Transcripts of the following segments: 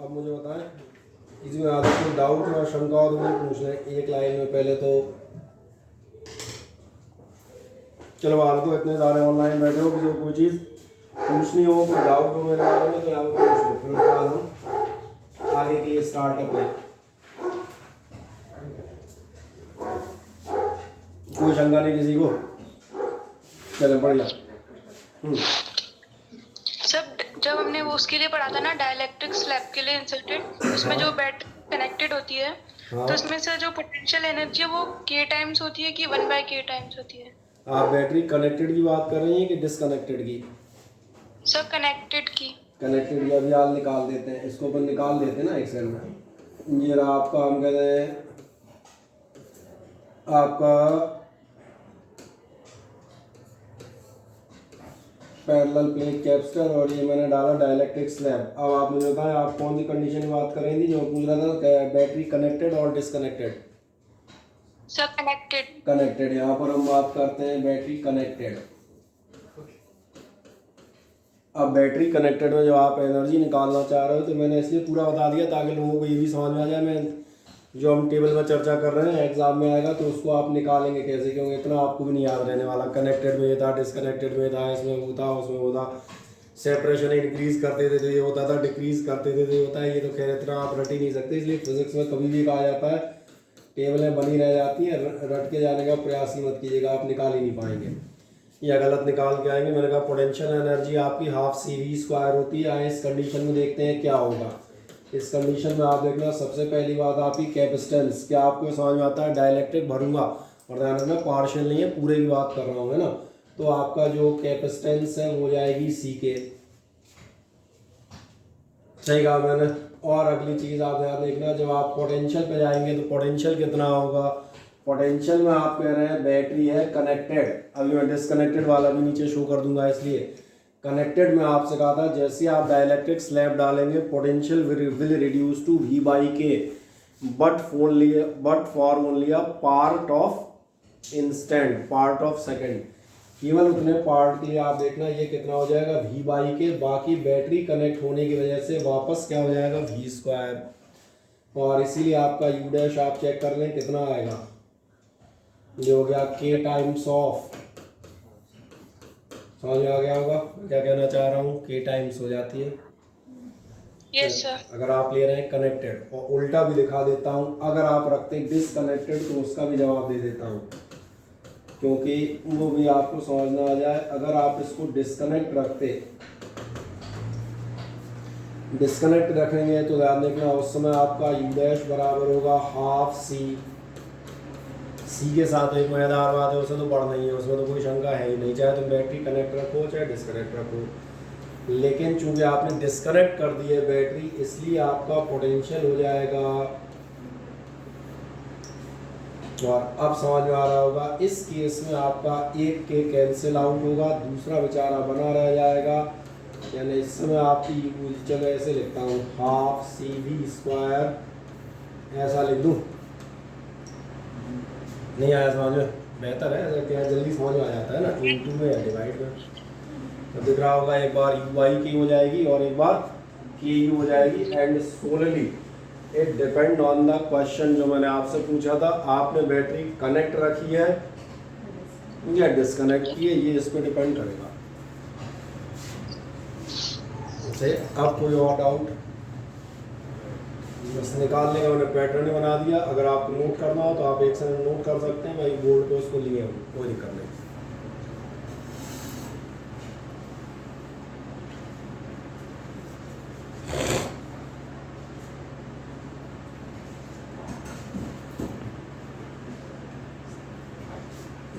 अब मुझे बताएं इसमें आगे कोई डाउट या शंका हो तो मुझे पूछ लें एक लाइन में पहले तो। चलो आप तो इतने सारे ऑनलाइन बैठे हो, किसी को कोई चीज़ पूछनी हो, कोई डाउट हो मेरे बारे में तो यहाँ पे पूछ लो, फिर उसके बाद हम आगे के लिए स्टार्ट करते हैं। कोई शंका नहीं किसी को? चले बढ़िया। सब जब हमने वो उसके लिए पढ़ा था ना, डाइलेक्ट्रिक स्लैब के लिए इंसर्टेड, उसमें जो बैटरी कनेक्टेड होती है, तो उसमें से जो पोटेंशियल एनर्जी है वो k टाइम्स होती है कि 1/k टाइम्स होती है? आप बैटरी कनेक्टेड की बात कर रही हैं कि डिसकनेक्टेड की? सब कनेक्टेड की। कनेक्टेड की अभी हाल निकाल देते हैं, इसको अपन निकाल देते हैं ना एक्सेल में। ये रहा आपका, हम कहते हैं आपका पैरेलल प्लेट कैपेसिटर और ये मैंने डाला डाइलेक्ट्रिक स्लैब। अब आप मुझे बताएं आप कौन सी कंडीशन की बात कर रही थी जो पूछ रहा था, बैटरी कनेक्टेड और डिसकनेक्टेड? सब कनेक्टेड। कनेक्टेड। यहाँ पर हम बात करते हैं बैटरी कनेक्टेड। अब बैटरी कनेक्टेड में जो आप एनर्जी निकालना चाह रहे हो तो मैंने इसलिए पूरा बता दिया ताकि लोगों को ये भी समझ में आ जाए। मैं जो हम टेबल में चर्चा कर रहे हैं एग्जाम में आएगा तो उसको आप निकालेंगे कैसे, क्योंकि इतना आपको भी नहीं याद रहने वाला। कनेक्टेड में ये था, डिसकनेक्टेड में था, इसमें वो था, उसमें वो था, सेपरेशन इंक्रीज करते थे तो ये होता था, डिक्रीज करते थे तो ये होता है। ये तो खैर इतना आप रट ही नहीं सकते, इसलिए फिजिक्स में कभी भी कहा जाता है टेबलें बनी रह जाती हैं, रट के जाने का प्रयास ही मत कीजिएगा, आप निकाल ही नहीं पाएंगे या गलत निकाल के आएंगे। मैंने कहा पोटेंशियल एनर्जी आपकी हाफ CV² होती है। इस कंडीशन में देखते हैं क्या होगा। इस कंडीशन में आप देखना सबसे पहली बात आपकी कैपेसिटेंस। क्या आपको समझ में आता है? डाइलेक्ट्रिक भरूंगा और ध्यान रखना पार्शियल नहीं है, पूरे की बात कर रहा हूँ, है ना। तो आपका जो कैपेसिटेंस है वो जाएगी CK। सही कहा मैंने। और अगली चीज़ आप ध्यान देखना, जब आप पोटेंशियल पे जाएंगे तो पोटेंशियल कितना होगा। पोटेंशियल में आप कह रहे हैं बैटरी है कनेक्टेड, अभी मैं डिसकनेक्टेड वाला भी नीचे शो कर दूंगा। इसलिए कनेक्टेड में आपसे कहा था जैसे आप डाइलेक्ट्रिक स्लैब डालेंगे potential will reduce to V/K but for only a part of instant, part of second. केवल उतने पार्ट के लिए आप देखना ये कितना हो जाएगा V/K, बाकी बैटरी कनेक्ट होने की वजह से वापस क्या हो जाएगा V²। और इसीलिए आपका U' आप चेक कर लें कितना आएगा, जो हो गया K टाइम्स ऑफ। समझ में आ गया होगा क्या कहना चाह रहा हूँ? K टाइम्स हो जाती है। Yes sir. अगर आप ले रहे हैं कनेक्टेड, और उल्टा भी दिखा देता हूँ, अगर आप रखते हैं डिसकनेक्टेड तो उसका भी जवाब दे देता हूँ, क्योंकि वो भी आपको समझ में आ जाए। अगर आप इसको डिसकनेक्ट रखेंगे तो ध्यान देखना उस समय आपका U' बराबर होगा हाफ C के साथ एक मजेदार बात है, उसे तो पढ़ना ही है, उसमें तो कोई शंका है ही नहीं, चाहे तुम बैटरी कनेक्ट रखो चाहे डिसकनेक्ट रखो। लेकिन चूंकि आपने डिसकनेक्ट कर दी है बैटरी, इसलिए आपका पोटेंशियल हो जाएगा। और अब समझ में आ रहा होगा, इस केस में आपका एक के कैंसिल आउट होगा, दूसरा बेचारा बना रह जाएगा। यानी इस समय आपकी, चलो ऐसे लिखता हूँ हाफ CV², ऐसा लिख दूँ, नहीं आया समझ में? बेहतर है ऐसा, क्या जल्दी समझ में आ जाता है ना, इंटू में या डिवाइड में। तो दिख रहा होगा एक बार U/K हो जाएगी और एक बार KU हो जाएगी। And solely it depend on the question जो मैंने आपसे पूछा था, आपने बैटरी कनेक्ट रखी है या डिसकनेक्ट की है, ये इस पर डिपेंड करेगा। अब कोई और डाउट? बस निकालने का मैंने पैटर्न बना दिया। अगर आपको नोट करना हो तो आप एक समय नोट कर सकते हैं, भाई बोर्ड पे उसको लिए हो, कोई दिक्कत नहीं।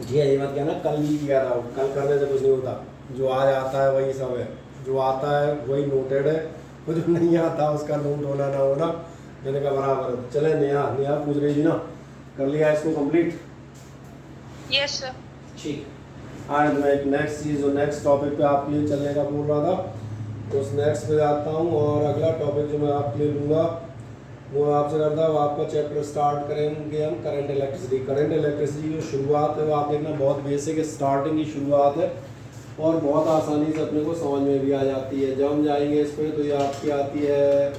जी ये मत कहना कल ही किया था, कल करने से कुछ नहीं होता। जो आज आता है वही सब है, जो आता है वही नोटेड है, वो जो नहीं आता उसका नोट होना ना होना मैंने कहा बराबर है। चले नेहा पूछ रही थी ना, कर लिया इसको कंप्लीट? Yes sir. ठीक। आज मैं एक नेक्स्ट चीज़ जो नेक्स्ट टॉपिक पे आपके लिए चलने का बोल रहा था, तो उस नेक्स्ट पे जाता हूँ। और अगला टॉपिक जो मैं आपके लिए लूँगा वो आपसे करता हूँ, आपका चैप्टर स्टार्ट करेंगे हम करंट इलेक्ट्रिसिटी। करंट इलेक्ट्रिसिटी की जो शुरुआत है वो आप देखना बहुत बेसिक स्टार्टिंग की शुरुआत है और बहुत आसानी से अपने को समझ में भी आ जाती है। जब हम जाएंगे इस पर तो ये आपकी आती है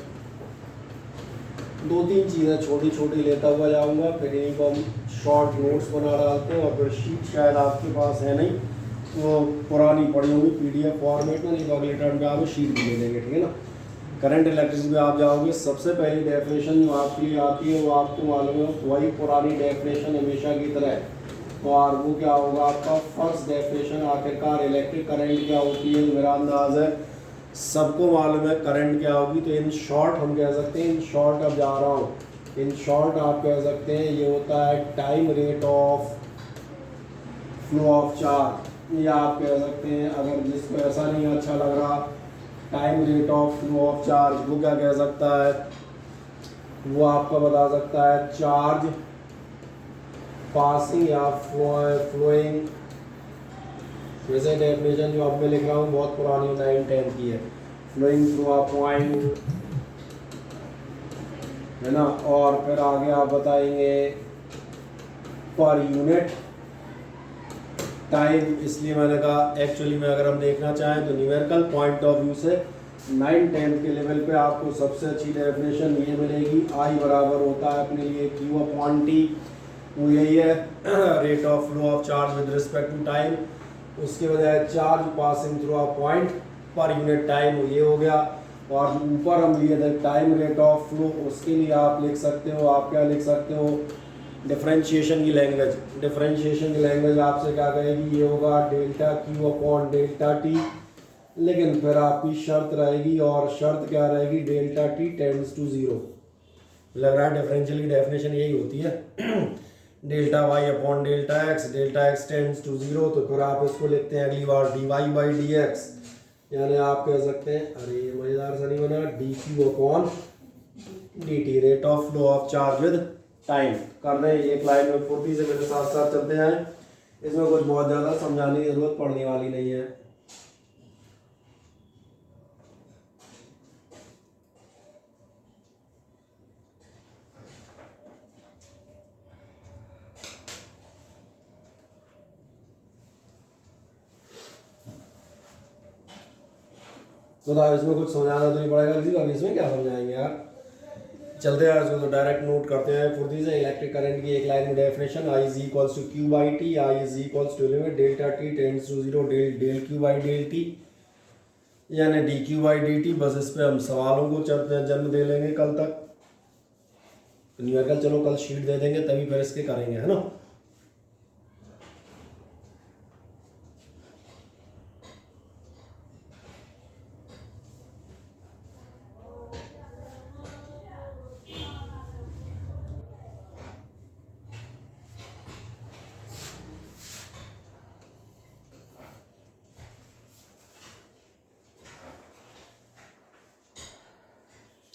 दो तीन चीज़ें छोटी छोटी लेता हुआ जाऊंगा, फिर इन्हीं को हम शॉर्ट नोट्स बना डालते हैं। और फिर शीट शायद आपके पास है नहीं, वो पुरानी पड़ी होंगी PDF फॉर्मेट में, नहीं तो अगले टर्म पे आप शीट भी ले लेंगे, ठीक है ना। करंट इलेक्ट्रिक में आप जाओगे, सबसे पहली डेफिनेशन जो आपके लिए आती है वो आपको मालूम है, वही पुरानी डेफिनेशन हमेशा की तरह है। और वो क्या होगा आपका फर्स्ट डेफिनेशन। आखिरकार इलेक्ट्रिक करंट क्या होती है, मेरा अंदाज़ है सबको मालूम है करंट क्या होगी। तो इन शॉर्ट हम कह सकते हैं, इन शॉर्ट अब जा रहा हूँ, इन शॉर्ट आप कह सकते हैं ये होता है time rate of flow of charge. या आप कह सकते हैं, अगर जिसको ऐसा नहीं अच्छा लग रहा, time rate of flow of charge, वो क्या कह सकता है, वो आपका बता सकता है चार्ज पासिंग या फ्लोइंग। वैसे डेफिनेशन जो अब मैं लिख रहा हूँ बहुत पुरानी 9-10 की है, फ्लोइंग थ्रू अ पॉइंट, है ना। और फिर आगे आप बताएंगे पर यूनिट टाइम। इसलिए मैंने कहा एक्चुअली में अगर हम देखना चाहें तो न्यूमेरिकल पॉइंट ऑफ व्यू से 9-10 के लेवल पे आपको सबसे अच्छी डेफिनेशन ये मिलेगी। आई बराबर होता है अपने लिए Q/T, वो यही है rate of flow of charge with respect to time. उसके बजाय charge passing through a point पर यूनिट टाइम, ये हो गया। और जो ऊपर हम लिए थे टाइम रेट ऑफ फ्लो, उसके लिए आप लिख सकते हो, आप क्या लिख सकते हो, डिफरेंशिएशन की लैंग्वेज। डिफरेंशिएशन की लैंग्वेज आपसे क्या कहेगी, ये होगा डेल्टा Q/Δt। लेकिन फिर आपकी शर्त रहेगी, और शर्त क्या रहेगी, डेल्टा T टेंड्स टू 0। लग रहा है डिफरेंशियल की डेफिनेशन यही होती है delta delta x tends to 0। तो फिर आप इसको लिखते हैं अगली बार dy/dx, यानी आप कह सकते हैं, अरे ये मज़ेदार सा नहीं बना, dq/dt rate of flow of charge with time. कर रहे हैं एक लाइन में फुर्ती से, मेरे साथ साथ चलते हैं। इसमें कुछ बहुत ज़्यादा समझाने की जरूरत पड़ने वाली नहीं है। तो इसमें कुछ समझाना तो नहीं पड़ेगा किसी को, अभी इसमें क्या समझाएंगे यार। चलते हैं इसको, तो डायरेक्ट नोट करते हैं फुर्ती से। इलेक्ट्रिक करंट की एक लाइन में definition, I is equals to Q/T, I is equals to limit delta T tends to 0 del Q/Δt, यानी dQ/dt। बस इस पे हम सवालों को जन्म दे लेंगे कल तक। न्यूमेरिकल चलो कल शीट दे देंगे, तभी फिर इसके करेंगे, है ना।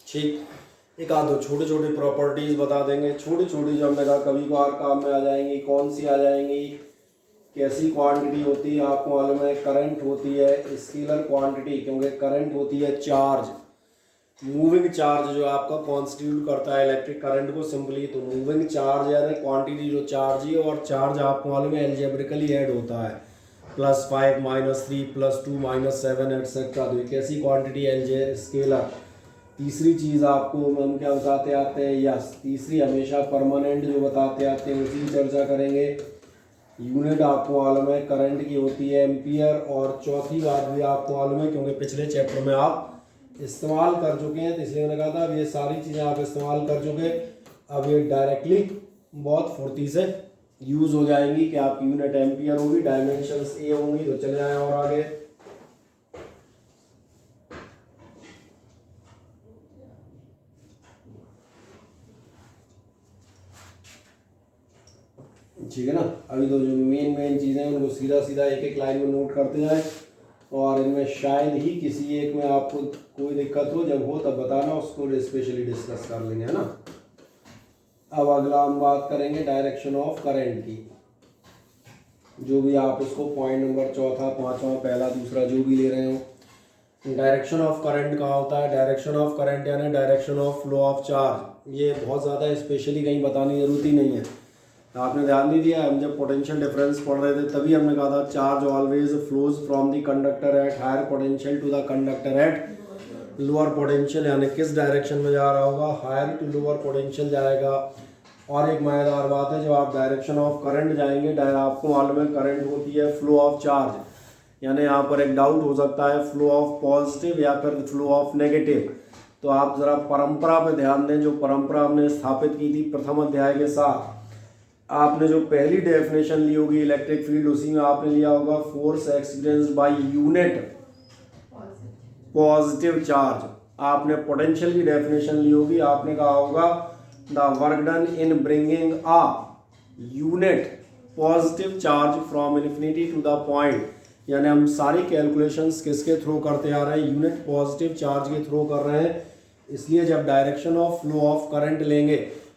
ठीक, एक आध दो छोटे छोटे प्रॉपर्टीज बता देंगे, छोटी छोटी जो हमने कहा कभी कभार काम में आ जाएंगी। कौन सी आ जाएंगी, कैसी क्वांटिटी होती है, आपको मालूम है करंट होती है स्केलर क्वांटिटी, क्योंकि करंट होती है चार्ज, मूविंग चार्ज जो आपका कॉन्स्टिट्यूट करता है इलेक्ट्रिक करंट को सिंपली। तो मूविंग चार्ज यानी क्वांटिटी जो चार्ज है, और चार्ज आपको मालूम है एल्जेब्रिकली ऐड होता है, +5 -3 +2 -7 एटसेट्रा। तो एक ऐसी क्वांटिटी स्केलर। तीसरी चीज़ आपको हम क्या बताते आते हैं, यस तीसरी हमेशा परमानेंट जो बताते आते हैं उसी चर्चा करेंगे। यूनिट आपको मालूम है करंट की होती है एम्पियर। और चौथी बात भी आपको मालूम है, क्योंकि पिछले चैप्टर में आप इस्तेमाल कर चुके हैं, तो इसलिए मैंने कहा था अब ये सारी चीज़ें आप इस्तेमाल कर चुके, अब ये डायरेक्टली बहुत फुर्ती से यूज़ हो जाएंगी कि आपकी यूनिट एम्पियर होगी, डायमेंशंस ए होंगी। तो चले जाएँ और आगे। ठीक है ना। अभी तो जो मेन चीज़ें हैं उनको सीधा सीधा एक एक लाइन में नोट करते जाएं, और इनमें शायद ही किसी एक में आपको कोई दिक्कत हो, जब हो तब बताना, उसको स्पेशली डिस्कस कर लेंगे, है ना। अब अगला हम बात करेंगे डायरेक्शन ऑफ करंट की। जो भी आप इसको पॉइंट नंबर चौथा, पाँचवा, पहला, दूसरा जो भी ले रहे हो, डायरेक्शन ऑफ करंट कहाँ होता है। डायरेक्शन ऑफ करंट यानी direction of flow of charge. ये बहुत ज़्यादा स्पेशली कहीं बताने की जरूरत ही नहीं है, आपने ध्यान नहीं दिया। हम जब पोटेंशियल डिफरेंस पढ़ रहे थे तभी हमने कहा था charge always flows from the conductor at higher potential to the conductor at lower potential यानी किस डायरेक्शन में जा रहा होगा, हायर टू लोअर पोटेंशियल जाएगा। और एक मज़ेदार बात है, जब आप डायरेक्शन ऑफ करंट जाएंगे, आपको मालूम है करंट होती है फ्लो ऑफ चार्ज, यानी यहाँ पर एक डाउट हो सकता है फ्लो ऑफ पॉजिटिव या फिर फ्लो ऑफ नेगेटिव। तो आप ज़रा परंपरा पे ध्यान दें, जो परंपरा हमने स्थापित की थी प्रथम अध्याय के साथ। आपने जो पहली डेफिनेशन ली होगी इलेक्ट्रिक फील्ड, उसी में आपने लिया होगा force experienced by unit positive charge. आपने पोटेंशियल की डेफिनेशन ली होगी, आपने कहा होगा the work done in bringing a unit positive charge from infinity to the point. यानी हम सारी कैलकुलेशंस किसके थ्रू करते आ रहे हैं, यूनिट पॉजिटिव चार्ज के थ्रू कर रहे हैं। इसलिए जब direction of flow of current लेंगे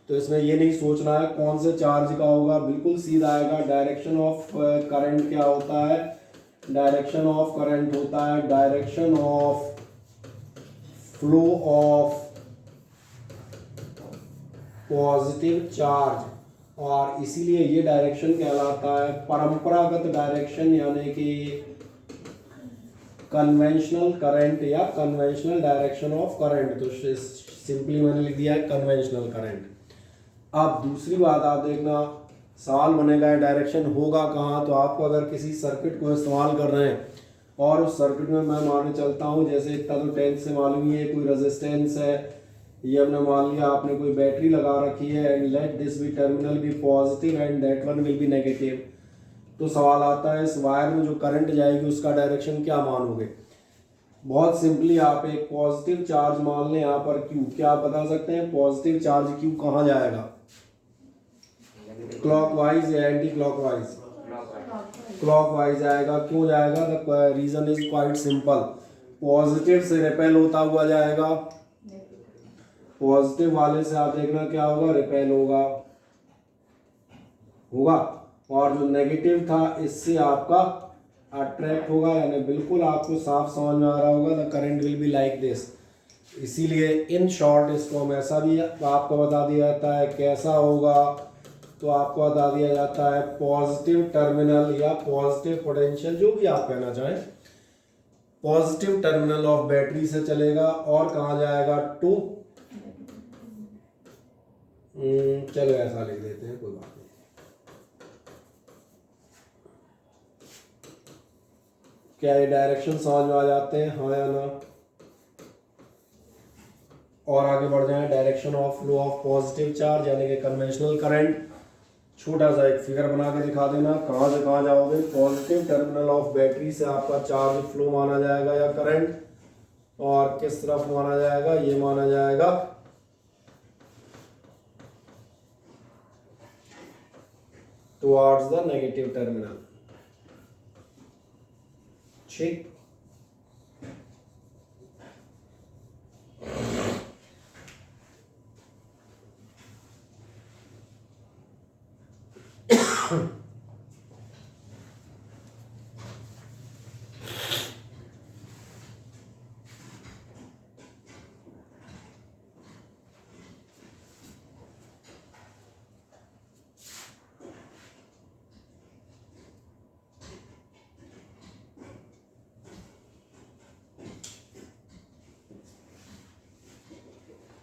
तो इसमें ये नहीं सोचना है कौन से चार्ज का होगा, बिल्कुल सीधा आएगा। डायरेक्शन ऑफ करंट क्या होता है, डायरेक्शन ऑफ करंट होता है direction of flow of positive charge, और इसीलिए ये डायरेक्शन कहलाता है परंपरागत डायरेक्शन, यानी कि कन्वेंशनल करंट या कन्वेंशनल डायरेक्शन ऑफ करंट। तो सिंपली मैंने लिख दिया है कन्वेंशनल करंट। अब दूसरी बात आप देखना, सवाल बनेगा है डायरेक्शन होगा कहाँ। तो आपको अगर किसी सर्किट को इस्तेमाल कर रहे हैं और उस सर्किट में मैं मानने चलता हूँ, जैसे इतना तो 10th से मालूम ही है, कोई रेजिस्टेंस है, ये हमने मान लिया, आपने कोई बैटरी लगा रखी है, and let this be terminal be positive and that one will be negative. तो सवाल आता है इस वायर में जो करंट जाएगी उसका डायरेक्शन क्या मानोगे। बहुत सिंपली आप एक पॉजिटिव चार्ज मान लें यहाँ पर Q। क्या आप बता सकते हैं पॉजिटिव चार्ज Q कहाँ जाएगा, क्लॉकवाइज या एंटी क्लॉकवाइज? क्लॉकवाइज जाएगा। क्यों जाएगा, the reason is quite simple, positive से रिपेल होता हुआ जाएगा, पॉजिटिव वाले से आप देखना क्या होगा, रिपेल होगा, और जो नेगेटिव था इससे आपका अट्रैक्ट होगा। यानी बिल्कुल आपको साफ समझ में आ रहा होगा, the current will be like this. इसीलिए इन शॉर्ट इसको हम ऐसा भी आपको बता दिया जाता है, कैसा होगा तो आपको बता दिया जाता है पॉजिटिव टर्मिनल या पॉजिटिव पोटेंशियल, जो भी आप कहना चाहें, पॉजिटिव टर्मिनल ऑफ बैटरी से चलेगा और कहाँ जाएगा, टू, चलो ऐसा लिख देते हैं, कोई बात नहीं। क्या ये डायरेक्शन समझ में आ जाते हैं, हाँ या ना? और आगे बढ़ जाएं, direction of flow of positive charge यानी कि कन्वेंशनल करंट। छोटा सा एक फिगर बना के दिखा देना, कहाँ से कहाँ जाओगे। पॉजिटिव टर्मिनल ऑफ बैटरी से आपका चार्ज फ्लो माना जाएगा या करंट, और किस तरफ माना जाएगा, ये माना जाएगा टुवर्ड्स द नेगेटिव टर्मिनल। ठीक,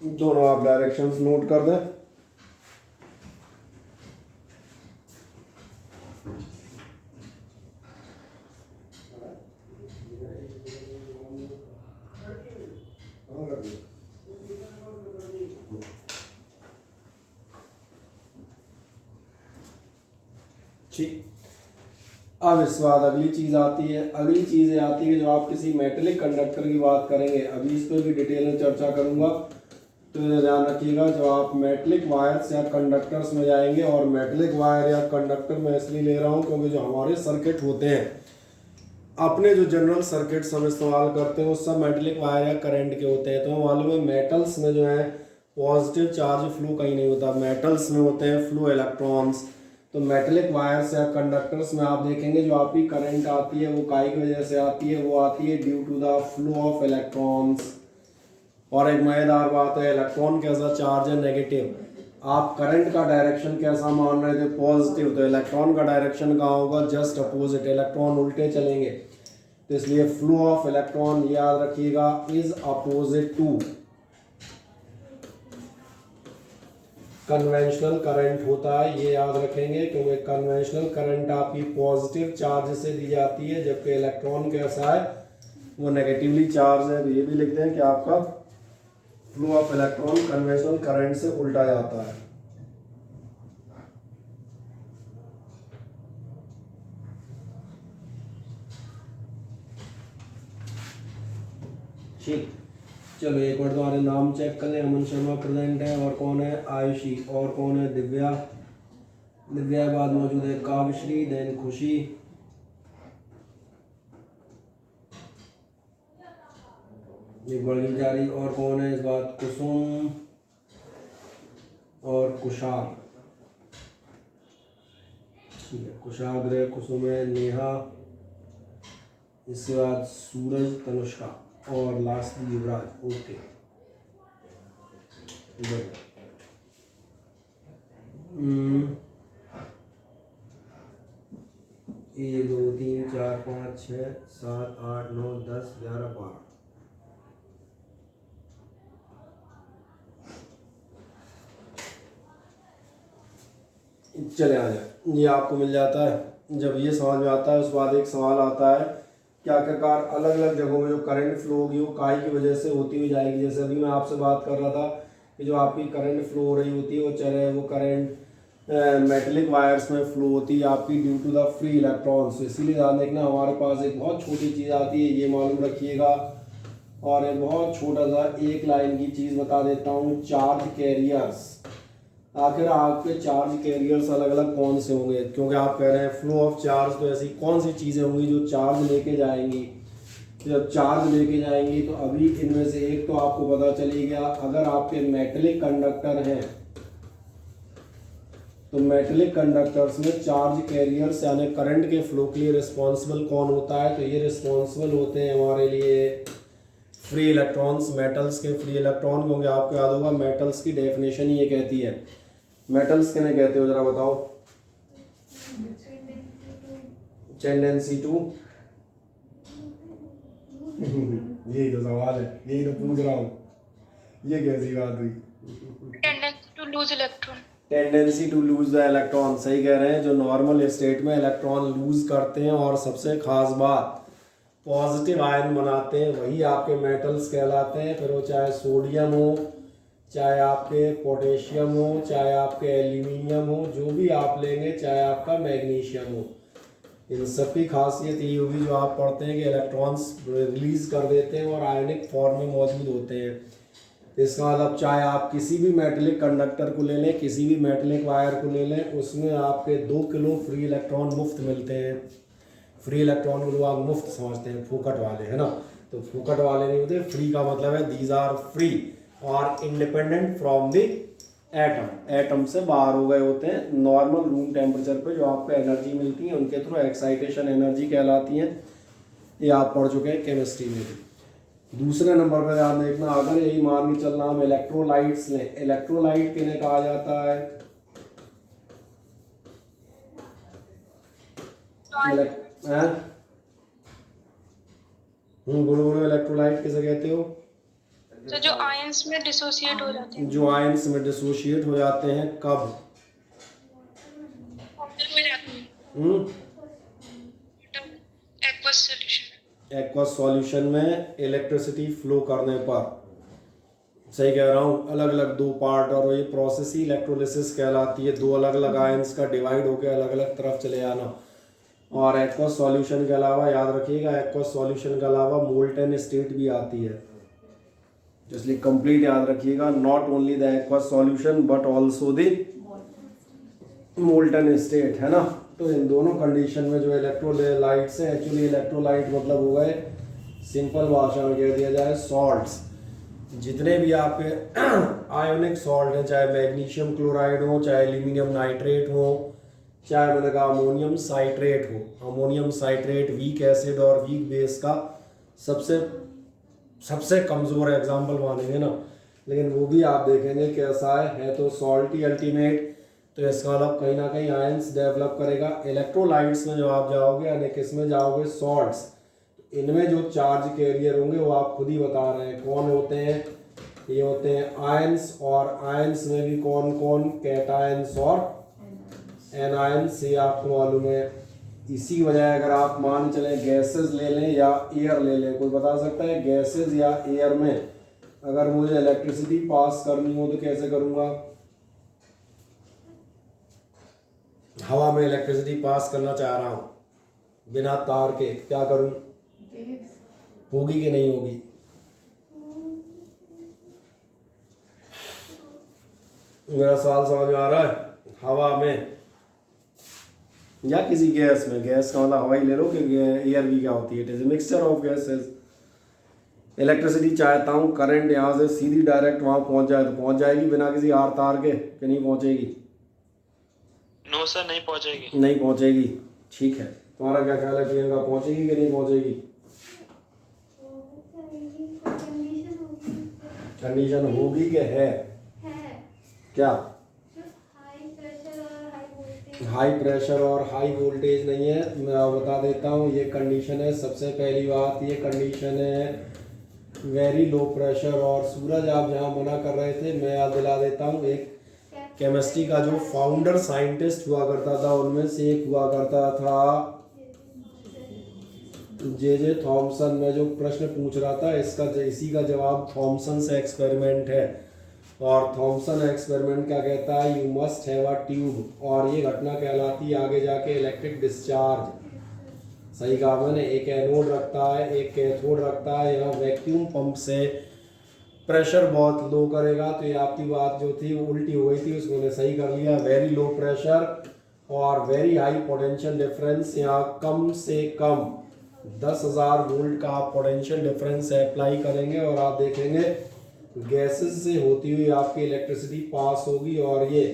दोनों आप डायरेक्शंस नोट कर दें। ठीक, अब इस बाद अगली चीज़ आती है। अगली चीज़ आती है जो आप किसी मेटेलिक कंडक्टर की बात करेंगे, अभी इस पर भी डिटेल में चर्चा करूंगा, तो ये ध्यान रखिएगा। जब आप मेटेलिक वायर्स या कंडक्टर्स में जाएंगे, और मेटेलिक वायर या कंडक्टर मैं इसलिए ले रहा हूँ क्योंकि जो हमारे सर्किट होते हैं, अपने जो जनरल सर्किट्स हम इस्तेमाल करते हैं वो सब मेटेलिक वायर या करंट के होते हैं। तो मालूम है मेटल्स में जो है पॉजिटिव चार्ज फ्लो कहीं नहीं होता, मेटल्स में होते हैं फ्लो इलेक्ट्रॉन्स। तो मेटेलिक वायर्स या कंडक्टर्स में आप देखेंगे जो आपकी करंट आती है वो काई की वजह से आती है, वो आती है due to the flow of electrons. और एक मजेदार बात है, इलेक्ट्रॉन कैसा चार्ज है, नेगेटिव। आप करंट का डायरेक्शन कैसा मान रहे थे, पॉजिटिव, तो इलेक्ट्रॉन का डायरेक्शन कहाँ होगा, जस्ट अपोजिट, इलेक्ट्रॉन उल्टे चलेंगे। तो इसलिए फ्लो ऑफ इलेक्ट्रॉन याद रखिएगा is opposite to conventional current होता है, ये याद रखेंगे, क्योंकि कन्वेंशनल करंट आपकी पॉजिटिव चार्ज से दी जाती है, जबकि इलेक्ट्रॉन कैसा है वो नेगेटिवली चार्ज है। तो ये भी लिखते हैं कि आपका flow of electron conventional current से उल्टा जाता है। ठीक, चलो एक मिनट तुम्हारे नाम चेक कर लें। अमन शर्मा प्रेजेंट है, और कौन है, आयुषी, और कौन है, दिव्या, दिव्या के बाद मौजूद है काव्यश्री, देन खुशी, एक बड़ी जारी, और कौन है इस बात, कुसुम और कुशाल। ठीक है, कुशाग्र, कुसुम है, नेहा, इसके बाद सूरज, तनुष्का, और लास्ट युवराज। ओके, एक दो तीन चार पाँच छः सात आठ नौ 10 11 12। चले आ जाए, ये आपको मिल जाता है। जब ये समझ में आता है उसके बाद एक सवाल आता है कि आखिरकार अलग अलग जगहों में जो करंट फ्लो होगी वो काय की वजह से होती हुई जाएगी। जैसे अभी मैं आपसे बात कर रहा था कि जो आपकी करंट फ्लो हो रही होती है वो चाहे वो करंट मेटेलिक वायर्स में फ्लो होती है आपकी due to the free electrons. इसीलिए ध्यान देखना, हमारे पास एक बहुत छोटी चीज़ आती है, ये मालूम रखिएगा। और एक बहुत छोटा सा एक लाइन की चीज़ बता देता हूँ, चार्ज कैरियर्स। आखिर आपके चार्ज कैरियर्स अलग अलग कौन से होंगे, क्योंकि आप कह रहे हैं फ्लो ऑफ चार्ज, तो ऐसी कौन सी चीज़ें होंगी जो चार्ज लेके जाएंगी। जब चार्ज लेके जाएंगी तो अभी इनमें से एक तो आपको पता चली गया, अगर आपके मेटेलिक कंडक्टर हैं तो मेटेलिक कंडक्टर्स में चार्ज कैरियर्स यानी करंट के फ्लो के लिए रिस्पॉन्सिबल कौन होता है, तो ये रिस्पॉन्सिबल होते हैं हमारे लिए फ्री इलेक्ट्रॉन्स, मेटल्स के फ्री इलेक्ट्रॉन। क्योंकि आपको याद होगा मेटल्स की डेफिनेशन ही ये कहती है। मेटल्स किन्हें कहते हो जरा बताओ, टेंडेंसी टू यही तो सवाल है, यही तो पूछ रहा हूँ, ये कैसी बात हुई, tendency to lose electron, tendency to lose the electron. सही कह रहे हैं, जो नॉर्मल स्टेट में इलेक्ट्रॉन लूज करते हैं और सबसे खास बात पॉजिटिव आयन बनाते हैं, वही आपके मेटल्स कहलाते हैं। फिर वो चाहे सोडियम हो, चाहे आपके पोटेशियम हो, चाहे आपके एल्यूमिनियम हो, जो भी आप लेंगे, चाहे आपका मैग्नीशियम हो, इन सब की खासियत ये होगी जो आप पढ़ते हैं कि इलेक्ट्रॉन्स रिलीज कर देते हैं और आयनिक फॉर्म में मौजूद होते हैं। इसका मतलब चाहे आप किसी भी मेटेलिक कंडक्टर को ले लें, किसी भी मेटेलिक वायर को ले लें, उसमें आपके 2 किलो फ्री इलेक्ट्रॉन मुफ्त मिलते हैं। फ्री इलेक्ट्रॉन को लोग आप मुफ्त समझते हैं, फूकट वाले, है ना। तो फूकट वाले नहीं होते, फ्री का मतलब है दीज आर फ्री और independent from the atom, atom से बाहर हो गए होते हैं। नॉर्मल रूम टेम्परेचर पे जो आपको एनर्जी मिलती है उनके थ्रू एक्साइटेशन एनर्जी कहलाती है। ये आप पढ़ चुके हैं केमिस्ट्री में भी। दूसरे नंबर पर ध्यान देखना, अगर यही मान के चलना हम इलेक्ट्रोलाइट्स लें, इलेक्ट्रोलाइट किन्हें कहा जाता है, बोलो बोलो, इलेक्ट्रोलाइट किसे कहते हो, तो जो आयंस में डिसोसिएट हो जाते हैं, जो आयंस में डिसोशिएट हो जाते हैं, कब, एक्वस सॉल्यूशन में इलेक्ट्रिसिटी फ्लो करने पर। सही कह रहा हूँ, अलग अलग 2 पार्ट, और ये प्रोसेस ही इलेक्ट्रोलिसिस कहलाती है। 2 अलग अलग आयंस का डिवाइड होकर अलग अलग तरफ चले जाना। और एक्वस सॉल्यूशन के अलावा याद रखिएगा, एक्वस सॉल्यूशन के अलावा मोल्टन स्टेट भी आती है, इसलिए कंप्लीट याद रखिएगा, not only the aqueous solution but also the molten state, है ना। तो इन दोनों कंडीशन में जो इलेक्ट्रोलाइट्स हैं, एक्चुअली इलेक्ट्रोलाइट मतलब हो गए, सिंपल भाषा में कह दिया जाए, सॉल्ट्स। जितने भी आपके आयोनिक सॉल्ट हैं, चाहे मैग्नीशियम क्लोराइड हो, चाहे एल्यूमिनियम नाइट्रेट हो, चाहे मैंने कहा अमोनियम साइट्रेट हो। अमोनियम साइट्रेट वीक एसिड और वीक बेस का सबसे कमज़ोर एग्जाम्पल मानेंगे ना, लेकिन वो भी आप देखेंगे कैसा है तो सॉल्ट ही अल्टीमेट। तो इसका मतलब कहीं ना कहीं आयंस डेवलप करेगा। इलेक्ट्रोलाइट्स में जो आप जाओगे यानी किस में जाओगे, सॉल्ट्स, इनमें जो चार्ज कैरियर होंगे वो आप खुद ही बता रहे हैं कौन होते हैं। ये होते हैं आयंस, और आयंस में भी कौन कौन, कैटायंस और एनायंस, ये आपको मालूम है। इसी की बजाय अगर आप मान चले गैसेस ले लें या एयर ले लें, कोई बता सकता है गैसेस या एयर में अगर मुझे इलेक्ट्रिसिटी पास करनी हो तो कैसे करूँगा? हवा में इलेक्ट्रिसिटी पास करना चाह रहा हूँ बिना तार के, क्या करूँ? होगी कि नहीं होगी? मेरा सवाल समझ में आ रहा है? हवा में या किसी गैस में, गैस का मतलब हवा ही ले लो कि एयर भी क्या होती है, it is mixture of gases. Electricity चाहता हूँ करंट यहाँ से सीधी डायरेक्ट वहाँ पहुँच जाए तो पहुँच जाएगी बिना किसी आर तार के कि नहीं पहुँचेगी? नो सर, नहीं पहुंचेगी। नहीं पहुँचेगी, ठीक है। तुम्हारा क्या ख्याल है प्रियंका, पहुँचेगी कि नहीं पहुँचेगी? कंडीशन होगी कि है क्या? हाई प्रेशर और हाई वोल्टेज नहीं है, मैं बता देता हूँ ये कंडीशन है। सबसे पहली बात ये कंडीशन है वेरी लो प्रेशर। और सूरज आप जहाँ मना कर रहे थे, मैं याद दिला देता हूँ, एक केमिस्ट्री का जो फाउंडर साइंटिस्ट हुआ करता था उनमें से एक हुआ करता था जे थॉमसन। में जो प्रश्न पूछ रहा था इसका इसी का जवाब थॉमसन से एक्सपेरिमेंट है। और थॉमसन एक्सपेरिमेंट क्या कहता है? You must have a tube, और ये घटना कहलाती है आगे जाके इलेक्ट्रिक डिस्चार्ज। सही कहा मैंने, एक एनोड रखता है एक कैथोड रखता है, यहाँ वैक्यूम पंप से प्रेशर बहुत लो करेगा। तो ये आपकी बात जो थी वो उल्टी हो गई थी, उसको मैंने सही कर लिया। वेरी लो प्रेशर और वेरी हाई पोटेंशियल डिफरेंस, यहाँ कम से कम 10,000 वोल्ट का आप पोटेंशियल डिफरेंस अप्लाई करेंगे और आप देखेंगे गैसेस से होती हुई आपकी इलेक्ट्रिसिटी पास होगी। और ये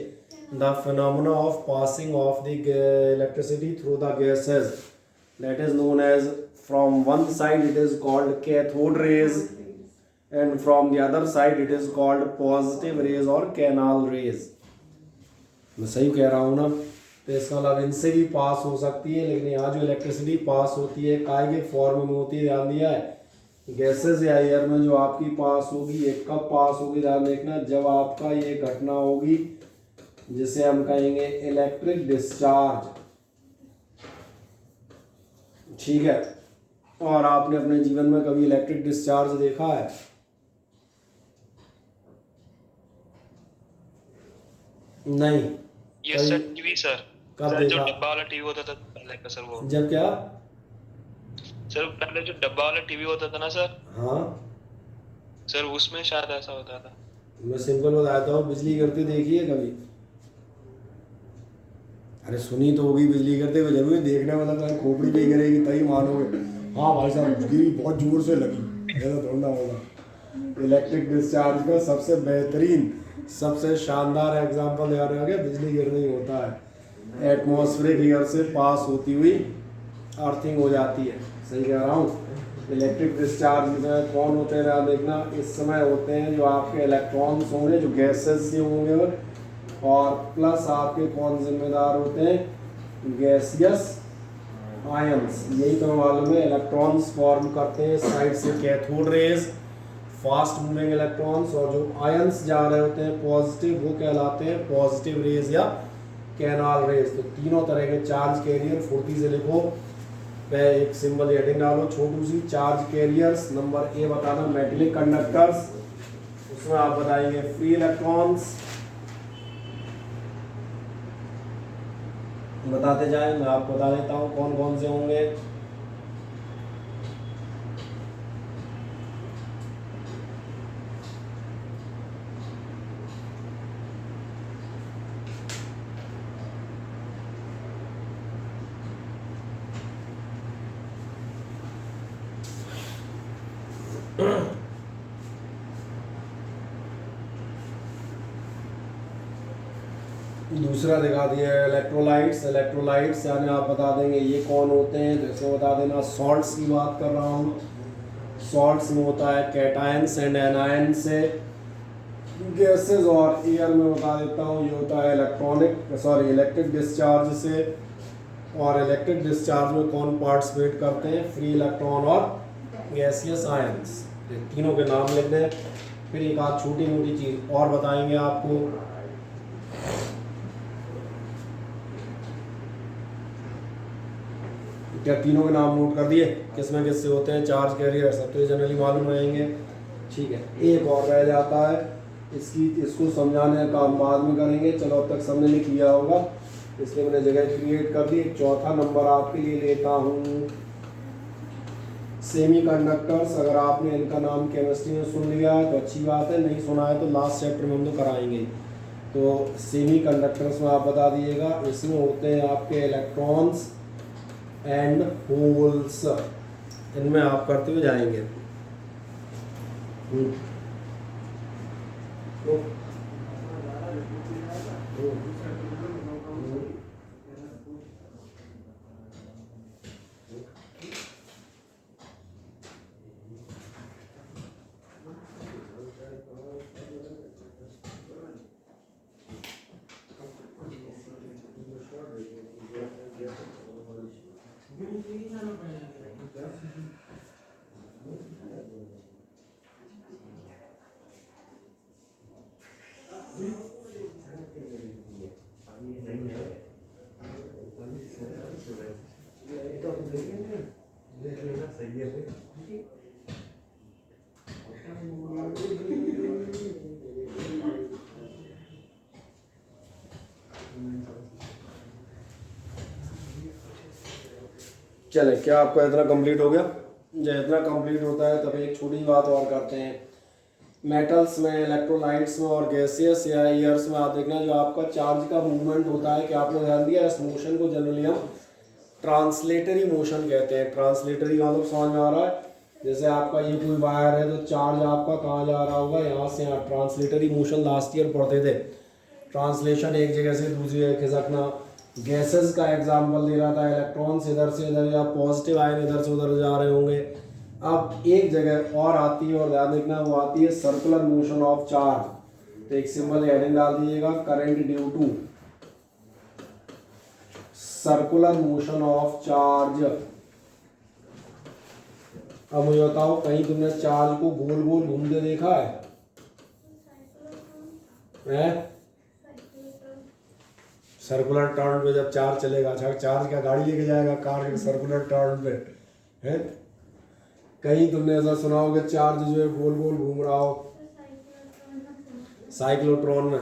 the phenomena of passing of the electricity through the gases that is known as, from one side it is called cathode rays and from the other side it is called positive rays or canal rays। मैं सही कह रहा हूँ ना? तो इसका मतलब इनसे भी पास हो सकती है, लेकिन यहाँ जो इलेक्ट्रिसिटी पास होती है काय के फॉर्म में होती है, ध्यान दिया है? गैसेस या एयर में जो आपकी पास होगी, ये कब पास होगी ध्यान देखना, जब आपका ये घटना होगी जिसे हम कहेंगे इलेक्ट्रिक डिस्चार्ज, ठीक है। और आपने अपने जीवन में कभी इलेक्ट्रिक डिस्चार्ज देखा है? नहीं। Yes sir, TV sir. कब सर देखा? जो डब्बा वाला टीवी होता था पहले का सर, वो जब क्या? सर पहले जो डब्बा वाला टीवी होता था ना सर, हाँ सर उसमें शायद ऐसा होता था। मैं सिंपल बताता हूँ, बिजली गिरती देखी है कभी? अरे सुनी तो होगी, बिजली गिरते हुए जरूर देखने मतलब खोपड़ी पे ही गिरेगी तभी मानोगे हाँ भाई साहब गिरी बहुत जोर से लगी, ऐसा थोड़ा होगा। इलेक्ट्रिक डिस्चार्ज का सबसे बेहतरीन सबसे शानदार एग्जांपल याद आ गया, बिजली गिरना ही होता है। एटमॉस्फेरिक एयर से पास होती हुई अर्थिंग हो जाती है, सही कह रहा हूँ। इलेक्ट्रिक डिस्चार्ज में कौन होते हैं देखना, इस समय होते हैं जो आपके इलेक्ट्रॉन्स होंगे जो गैसेस से होंगे, और प्लस आपके कौन जिम्मेदार होते हैं? Gaseous ions. यही तो मालूम है, इलेक्ट्रॉन्स फॉर्म करते हैं साइड से cathode rays, fast moving electrons, और जो आयंस जा रहे होते हैं पॉजिटिव वो कहलाते हैं पॉजिटिव रेज या कैनाल रेज। तो तीनों तरह के चार्ज कैरियर फुर्ती से लिखो, पे एक सिंबल हेडिंग डालो छोटू सी, चार्ज कैरियर्स। नंबर ए बताना मेटेलिक कंडक्टर्स, उसमें आप बताएंगे फ्री इलेक्ट्रॉन्स, बताते जाएं, मैं आपको बता देता हूँ कौन कौन से होंगे। दूसरा दिखा दिया है इलेक्ट्रोलाइट्स। इलेक्ट्रोलाइट्स यानी आप बता देंगे ये कौन होते हैं, जैसे बता देना सॉल्ट्स की बात कर रहा हूँ। सॉल्ट्स में होता है कैटायंस एंड एनायंस से। गैसेस और एयर में बता देता हूँ ये होता है इलेक्ट्रिक डिस्चार्ज से। और इलेक्ट्रिक डिस्चार्ज में कौन पार्टिसिपेट करते हैं, फ्री इलेक्ट्रॉन और गैसियस आयंस। तीनों के नाम लिख दें। फिर एक आध छोटी मोटी चीज़ और बताएंगे आपको। क्या तीनों के नाम नोट कर दिए, किसमें किससे होते हैं चार्ज कैरियर, सब तो ये जनरली मालूम रहेंगे। ठीक है, एक और रह जाता है, इसको समझाने का हम बाद में करेंगे। चलो अब तक सबने लिख लिया होगा, इसलिए मैंने जगह क्रिएट कर दी। एक चौथा नंबर आपके लिए लेता हूँ, सेमीकंडक्टर्स। अगर आपने इनका नाम केमिस्ट्री में सुन लिया है तो अच्छी बात है, नहीं सुना है तो लास्ट चैप्टर में हम तो कराएंगे। तो सेमीकंडक्टर्स में आप बता दीजिएगा, इसमें होते हैं आपके इलेक्ट्रॉन्स एंड होल्स, इनमें आप करते हुए जाएंगे। चले, क्या आपका इतना कंप्लीट हो गया? जब इतना कंप्लीट होता है तब एक छोटी बात और करते हैं। मेटल्स में, इलेक्ट्रोलाइट्स में और गैसियस या एयर्स में आप देखना, जो आपका चार्ज का मूवमेंट होता है, कि आपने ध्यान दिया, इस मोशन को जनरली हम ट्रांसलेटरी मोशन कहते हैं। ट्रांसलेटरी मतलब समझ में आ रहा है, जैसे आपका ये कोई वायर है तो चार्ज आपका कहाँ जा रहा होगा, यहाँ से यहाँ। ट्रांसलेटरी मोशन लास्ट ईयर पढ़ते थे, ट्रांसलेशन एक जगह से दूसरी जगह खिसकना। गैसेस का एग्जाम्पल दे रहा था, इलेक्ट्रॉन्स इधर से इधर या पॉजिटिव आयन इधर से उधर जा रहे होंगे। अब एक जगह और आती है, और ध्यान रखना, वो आती है सर्कुलर मोशन ऑफ चार्ज। तो एक सिंपल हेडिंग डाल दीजिएगा, current due to circular motion of charge. अब मुझे बताओ, कहीं तुमने चार्ज को गोल गोल घूमते देखा है? सर्कुलर टर्न पे जब चार्ज चलेगा, अच्छा चार्ज क्या गाड़ी लेके जाएगा, कार के सर्कुलर टर्न पे है? कहीं तुमने ऐसा सुना हो कि चार्ज जो है गोल गोल घूम रहा हो, साइक्लोट्रॉन में।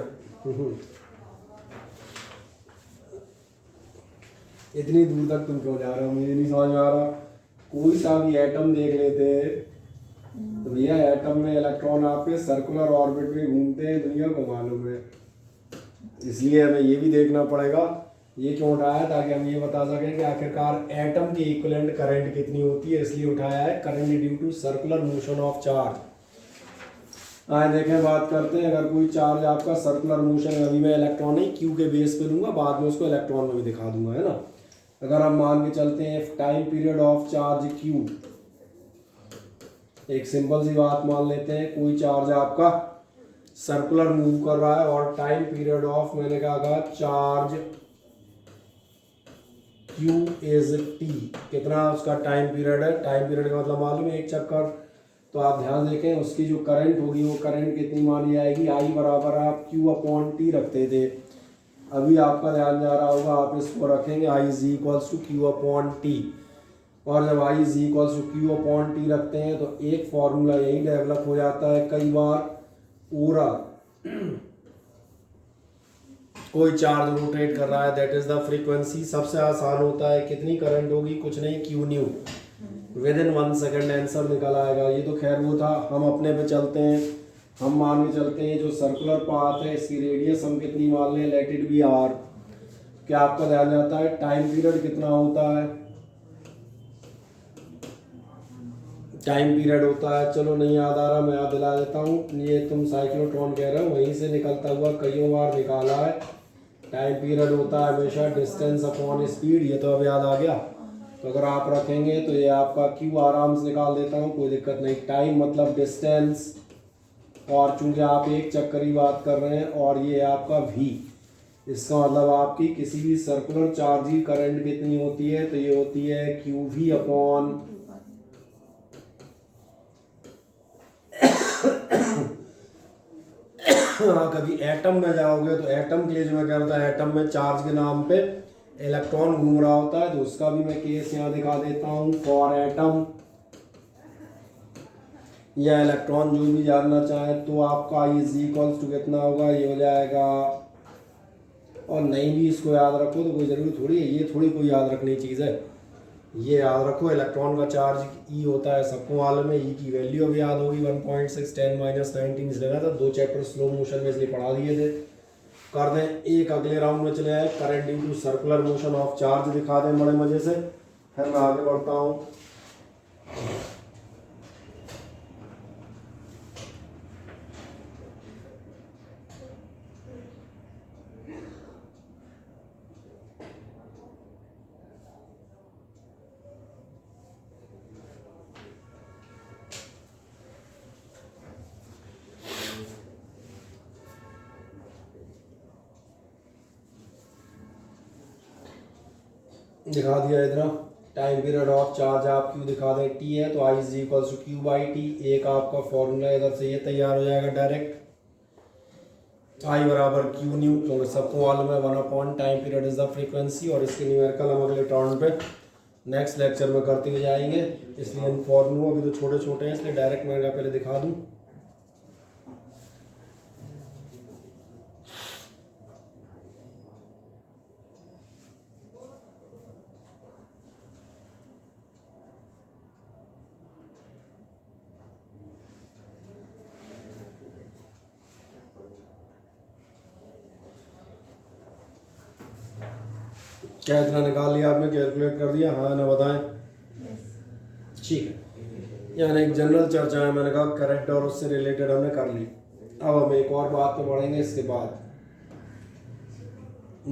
इतनी दूर तक तुम क्यों जा रहे हो, मुझे नहीं समझ में आ रहा। कोई सा भी एटम देख लेते तो भैया, एटम में इलेक्ट्रॉन आपके सर्कुलर ऑर्बिट में घूमते हैं, दुनिया को मालूम है। इसलिए हमें ये भी देखना पड़ेगा, ये क्यों उठाया, ताकि हम ये बता सकें कि आखिरकार एटम की इक्विवेलेंट करंट कितनी होती है। इसलिए उठाया है, current due to circular motion of charge. आए देखें, बात करते हैं, अगर कोई चार्ज आपका सर्कुलर मोशन, अभी मैं इलेक्ट्रॉन नहीं क्यू के बेस पे लूँगा, बाद में उसको इलेक्ट्रॉन में भी दिखा दूंगा, है ना। अगर हम मान के चलते हैं time period of charge Q, एक सिंपल सी बात मान लेते हैं, कोई चार्ज आपका सर्कुलर मूव कर रहा है और टाइम पीरियड ऑफ, मैंने कहा चार्ज Q इज टी। कितना उसका टाइम पीरियड है? टाइम पीरियड का मतलब मालूम है, एक चक्कर। तो आप ध्यान देखें, उसकी जो करंट होगी वो करंट कितनी मानी जाएगी, I बराबर आप Q/T रखते थे। अभी आपका ध्यान जा रहा होगा, आप इसको रखेंगे I is equals to Q/T। और जब I is equals to Q/T रखते हैं तो एक फॉर्मूला यही डेवलप हो जाता है कई बार। पूरा कोई चार्ज रोटेट कर रहा है, दैट इज द फ्रीक्वेंसी। सबसे आसान होता है, कितनी करंट होगी, कुछ नहीं, Q new. With in 1 second answer निकल आएगा। ये तो खैर वो था, हम अपने पे चलते हैं। हम मान के चलते हैं जो सर्कुलर पाथ है, इसकी रेडियस हम कितनी मान लें, लेट इट बी r। क्या आपका ध्यान जाता है टाइम पीरियड कितना होता है? टाइम पीरियड होता है, चलो नहीं याद आ रहा, मैं याद दिला देता हूँ। ये तुम साइक्लोट्रॉन कह रहे हो, वहीं से निकलता हुआ कई बार निकाला है। टाइम पीरियड होता है हमेशा डिस्टेंस अपॉन स्पीड, ये तो अब याद आ गया। तो अगर आप रखेंगे तो ये आपका Q आराम से निकाल देता हूँ, कोई दिक्कत नहीं। टाइम मतलब डिस्टेंस, और चूंकि आप एक चक्कर की बात कर रहे हैं, और ये आपका V। इसका मतलब आपकी किसी भी सर्कुलर चार्ज की करंट कितनी होती है, तो ये होती है क्यू वी अपॉन हाँ, कभी एटम में जाओगे तो एटम के लिए जो मैं कह रहा था, एटम में चार्ज के नाम पे इलेक्ट्रॉन घूम रहा होता है, तो उसका भी मैं केस यहाँ दिखा देता हूँ। फॉर एटम या इलेक्ट्रॉन जो भी जानना चाहे तो आपका ये z इक्वल्स टू कितना होगा, ये हो जाएगा। और नहीं भी इसको याद रखो तो कोई ज़रूरी थोड़ी है, ये थोड़ी कोई याद रखने की चीज़ है। ये याद रखो इलेक्ट्रॉन का चार्ज ई होता है, सबको मालूम है। ई की वैल्यू अब याद होगी 1.6 10-19 इसलिए ना था, 2 चैप्टर स्लो मोशन में इसलिए पढ़ा दिए थे। कर दें एक अगले राउंड में चले आए, current into circular motion of charge दिखा दें बड़े मज़े से, फिर मैं आगे बढ़ता हूँ। दिखा दिया इतना। टाइम पीरियड ऑफ चार्ज आप क्यू दिखा दें टी है, तो I is equals to Q by T. एक आपका फॉर्मूला इधर से ये तैयार हो जाएगा डायरेक्ट, आई बराबर क्यू न्यू, क्योंकि सबको मालूम है 1 upon time period is the frequency. और इसके न्यूमेरिकल हम अगले टर्न पे नेक्स्ट लेक्चर में करते हुए जाएंगे, इसलिए इन फॉर्मूलों अभी तो छोटे छोटे हैं, इसलिए डायरेक्ट मैं पहले दिखा दूँ। क्या इतना निकाल लिया आपने, कैलकुलेट कर दिया? हाँ ना, बताएं। ठीक है, यानी एक जनरल चर्चा है, मैंने कहा करंट और उससे रिलेटेड हमने कर ली। अब हम एक और बात पे बढ़ेंगे। इसके बाद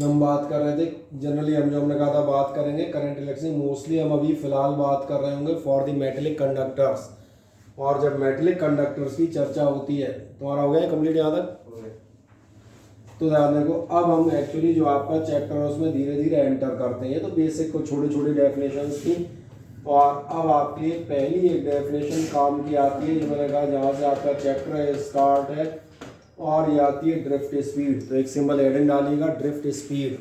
हम बात कर रहे थे जनरली, हम जो हमने कहा था बात करेंगे करंट इलेक्ट्रिसिटी। मोस्टली हम अभी फिलहाल बात कर रहे होंगे फॉर द मेटेलिक कंडक्टर्स। और जब मेटेलिक कंडक्टर्स की चर्चा होती है, तुम्हारा हो गया कंप्लीट यहाँ तक? तो ध्यान देखो, अब हम एक्चुअली जो आपका चैप्टर है उसमें धीरे धीरे एंटर करते हैं। ये तो बेसिक को छोटी छोटी डेफिनेशंस थी, और अब आपके पहली एक डेफिनेशन काम की आती है, जो मैंने कहा जहाँ से आपका चैप्टर है स्टार्ट है, और ये आती है ड्रिफ्ट स्पीड। तो एक सिंबल हेडिंग डालिएगा, ड्रिफ्ट स्पीड।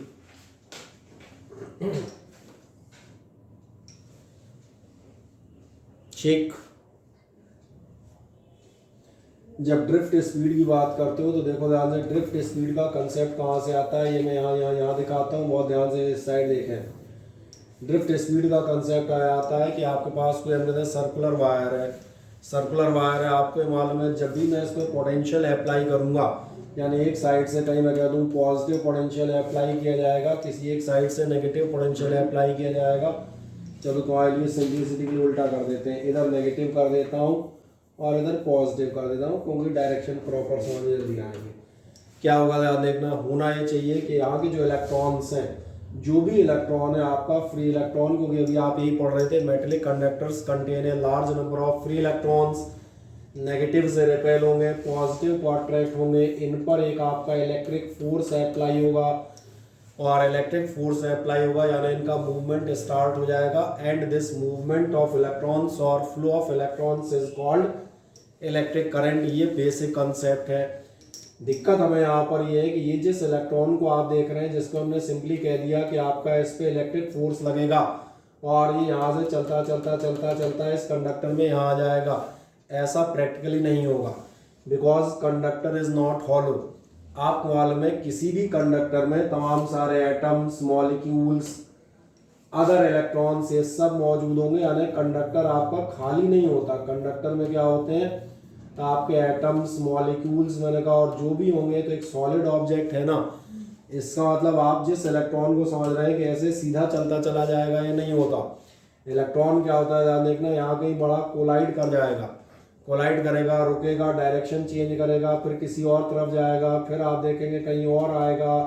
ठीक, जब ड्रिफ्ट स्पीड की बात करते हो तो देखो ध्यान से, ड्रिफ्ट स्पीड का कंसेप्ट कहाँ से आता है, ये मैं यहाँ दिखाता हूँ, बहुत ध्यान से इस साइड देखें। ड्रिफ्ट स्पीड का कंसेप्ट आता है कि आपके पास कोई हमने सर्कुलर वायर है, सर्कुलर वायर है, आपको मालूम है जब भी मैं इस पर पोटेंशियल अप्लाई करूँगा, यानी एक साइड से कहीं मैं कह दूँ पॉजिटिव पोटेंशियल अप्लाई किया जाएगा, किसी एक साइड से नेगेटिव पोटेंशियल अप्लाई किया जाएगा। चलो तुम्हारे लिए सिंपलिसिटी के लिए उल्टा कर देते हैं, इधर नेगेटिव कर देता हूँ और इधर पॉजिटिव कर देता हूँ, क्योंकि डायरेक्शन प्रॉपर समझ में जल्दी आएंगे। क्या होगा ध्यान देखना, होना ये चाहिए कि यहाँ के जो इलेक्ट्रॉन्स हैं, जो भी इलेक्ट्रॉन है आपका फ्री इलेक्ट्रॉन, क्योंकि अभी आप यही पढ़ रहे थे metallic conductors contain a large number of free electrons, negative से रिपेल होंगे, पॉजिटिव को अट्रैक्ट होंगे, इन पर एक आपका इलेक्ट्रिक फोर्स अप्लाई होगा, और इलेक्ट्रिक फोर्स अप्लाई होगा यानी इनका मूवमेंट स्टार्ट हो जाएगा। And this movement of electrons और flow of electrons is called electric current. ये बेसिक कंसेप्ट है। दिक्कत हमें यहाँ पर ये है कि ये जिस इलेक्ट्रॉन को आप देख रहे हैं, जिसको हमने सिंपली कह दिया कि आपका इस पे इलेक्ट्रिक फोर्स लगेगा और ये यहाँ से चलता चलता चलता चलता इस कंडक्टर में यहाँ आ जाएगा, ऐसा प्रैक्टिकली नहीं होगा, because conductor is not hollow. आपको मालूम है किसी भी कंडक्टर में तमाम सारे एटम्स, मॉलिक्यूल्स, अदर इलेक्ट्रॉन्स ये सब मौजूद होंगे, यानी कंडक्टर आपका खाली नहीं होता। कंडक्टर में क्या होते हैं, आपके एटम्स, मॉलिक्यूल्स मैंने कहा, और जो भी होंगे, तो एक सॉलिड ऑब्जेक्ट है ना। इसका मतलब आप जिस इलेक्ट्रॉन को समझ रहे हैं कि ऐसे सीधा चलता चला जाएगा, ये नहीं होता। इलेक्ट्रॉन क्या होता है ध्यान देखना, यहाँ कहीं बड़ा कोलाइड कर जाएगा, कोलाइड करेगा, रुकेगा, डायरेक्शन चेंज करेगा, फिर किसी और तरफ जाएगा, फिर आप देखेंगे कहीं और आएगा,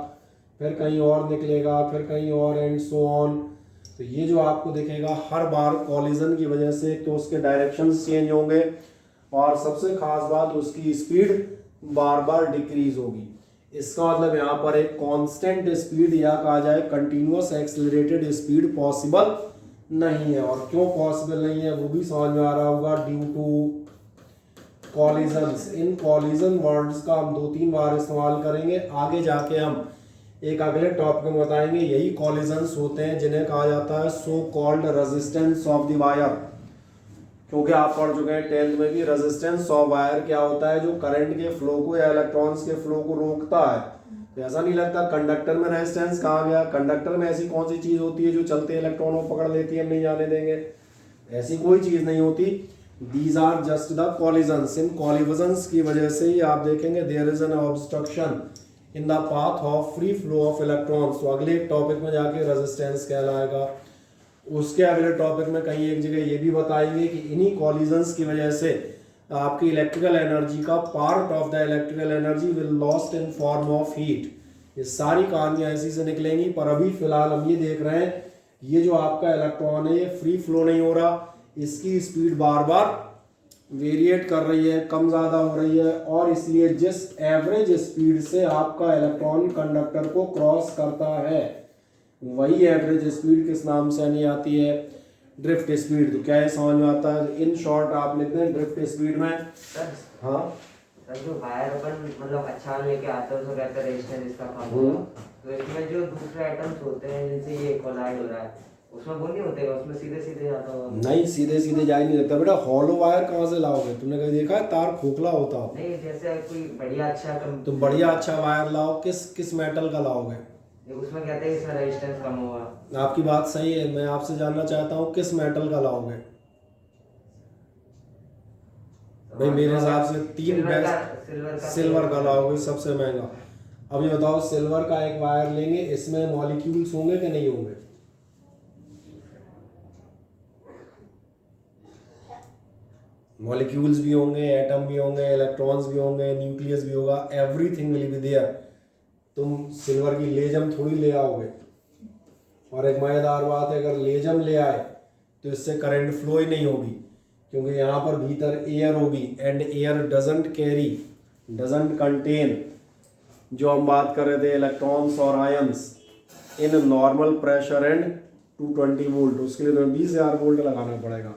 फिर कहीं और निकलेगा, फिर कहीं और, एंड सो ऑन। तो ये जो आपको दिखेगा हर बार कॉलिजन की वजह से, तो उसके डायरेक्शंस चेंज होंगे, और सबसे खास बात उसकी स्पीड बार बार डिक्रीज होगी। इसका मतलब यहाँ पर एक कांस्टेंट स्पीड या कहा जाए कंटिन्यूअस एक्सेलरेटेड स्पीड पॉसिबल नहीं है। और क्यों पॉसिबल नहीं है वो भी समझ में आ रहा होगा, ड्यू टू कॉलिजन्स। इन कॉलिजन वर्ड्स का हम 2-3 बार इस्तेमाल करेंगे, आगे जाके हम एक अगले टॉपिक में बताएंगे। यही कॉलिजन्स होते हैं जिन्हें कहा जाता है so called resistance of the wire, क्योंकि आप पढ़ चुके हैं 10th में भी रेजिस्टेंस ऑफ वायर क्या होता है, जो करंट के फ्लो को या इलेक्ट्रॉन्स के फ्लो को रोकता है। तो ऐसा नहीं लगता कंडक्टर में रेजिस्टेंस कहाँ गया, कंडक्टर में ऐसी कौन सी चीज होती है जो चलते इलेक्ट्रॉनों को पकड़ लेती है, हम नहीं जाने देंगे, ऐसी कोई चीज नहीं होती। These are just the collisions. इन कॉलिजन्स की वजह से ही आप देखेंगे there is an obstruction in the path of free flow of electrons. तो अगले टॉपिक में जाके रेजिस्टेंस कहलाएगा। उसके अगले टॉपिक में कहीं एक जगह ये भी बताएंगे कि इन्हीं कॉलिजन्स की वजह से आपकी इलेक्ट्रिकल एनर्जी का part of the electrical energy will lost in form of heat. ये सारी कहानियां ऐसी से निकलेंगी, पर अभी फिलहाल हम ये देख रहे हैं ये जो आपका इलेक्ट्रॉन है ये फ्री फ्लो नहीं हो रहा, इसकी स्पीड बार बार वेरिएट कर रही है, कम ज़्यादा हो रही है, और इसलिए जिस एवरेज स्पीड से आपका इलेक्ट्रॉन कंडक्टर को क्रॉस करता है वही एवरेज स्पीड किस नाम से नहीं आती है, ड्रिफ्ट स्पीड। तो क्या है समझ में आता है, इन शॉर्ट आप लिखते हैं ड्रिफ्ट स्पीड में। हाँ सर, जो वायर अपन मतलब अच्छा लेके आते हैं उसको कहते हैं रेजिस्टेंस, इसका कम होगा। तो इसमें जो दूसरे एटम्स होते हैं जिनसे ये कोलाइड हो रहा है उसमें वो नहीं होते, उसमें सीधे सीधे जाता होगा। नहीं, सीधे सीधे जा ही नहीं सकता बेटा। हॉलो वायर कहाँ से लाओगे, तुमने कभी देखा है तार खोखला होता हो? नहीं, जैसे कोई बढ़िया अच्छा तो बढ़िया अच्छा वायर लाओ, किस मेटल का लाओगे? उसमें कहते हैं इसमें रेजिस्टेंस कम होगा। आपकी बात सही है, मैं आपसे जानना चाहता हूँ किस मेटल का लाओगे? भाई मेरे हिसाब से 3 बेस्ट सिल्वर का लाओगे, सबसे महंगा। अब ये बताओ, सिल्वर का एक वायर लेंगे, इसमें मॉलिक्यूल्स होंगे कि नहीं होंगे? मॉलिक्यूल्स भी होंगे, एटम भी होंगे, इलेक्ट्रॉन्स भी होंगे, न्यूक्लियस भी होगा, एवरीथिंग विल बी देयर। तुम सिल्वर की लेजम थोड़ी ले आओगे। और एक मजेदार बात है, अगर लेजम ले आए तो इससे करंट फ्लो ही नहीं होगी, क्योंकि यहाँ पर भीतर एयर होगी, एंड एयर डजंट कंटेन, जो हम बात कर रहे थे, इलेक्ट्रॉन्स और ions in normal pressure and 220 volt. उसके लिए 20,000 वोल्ट लगाना पड़ेगा।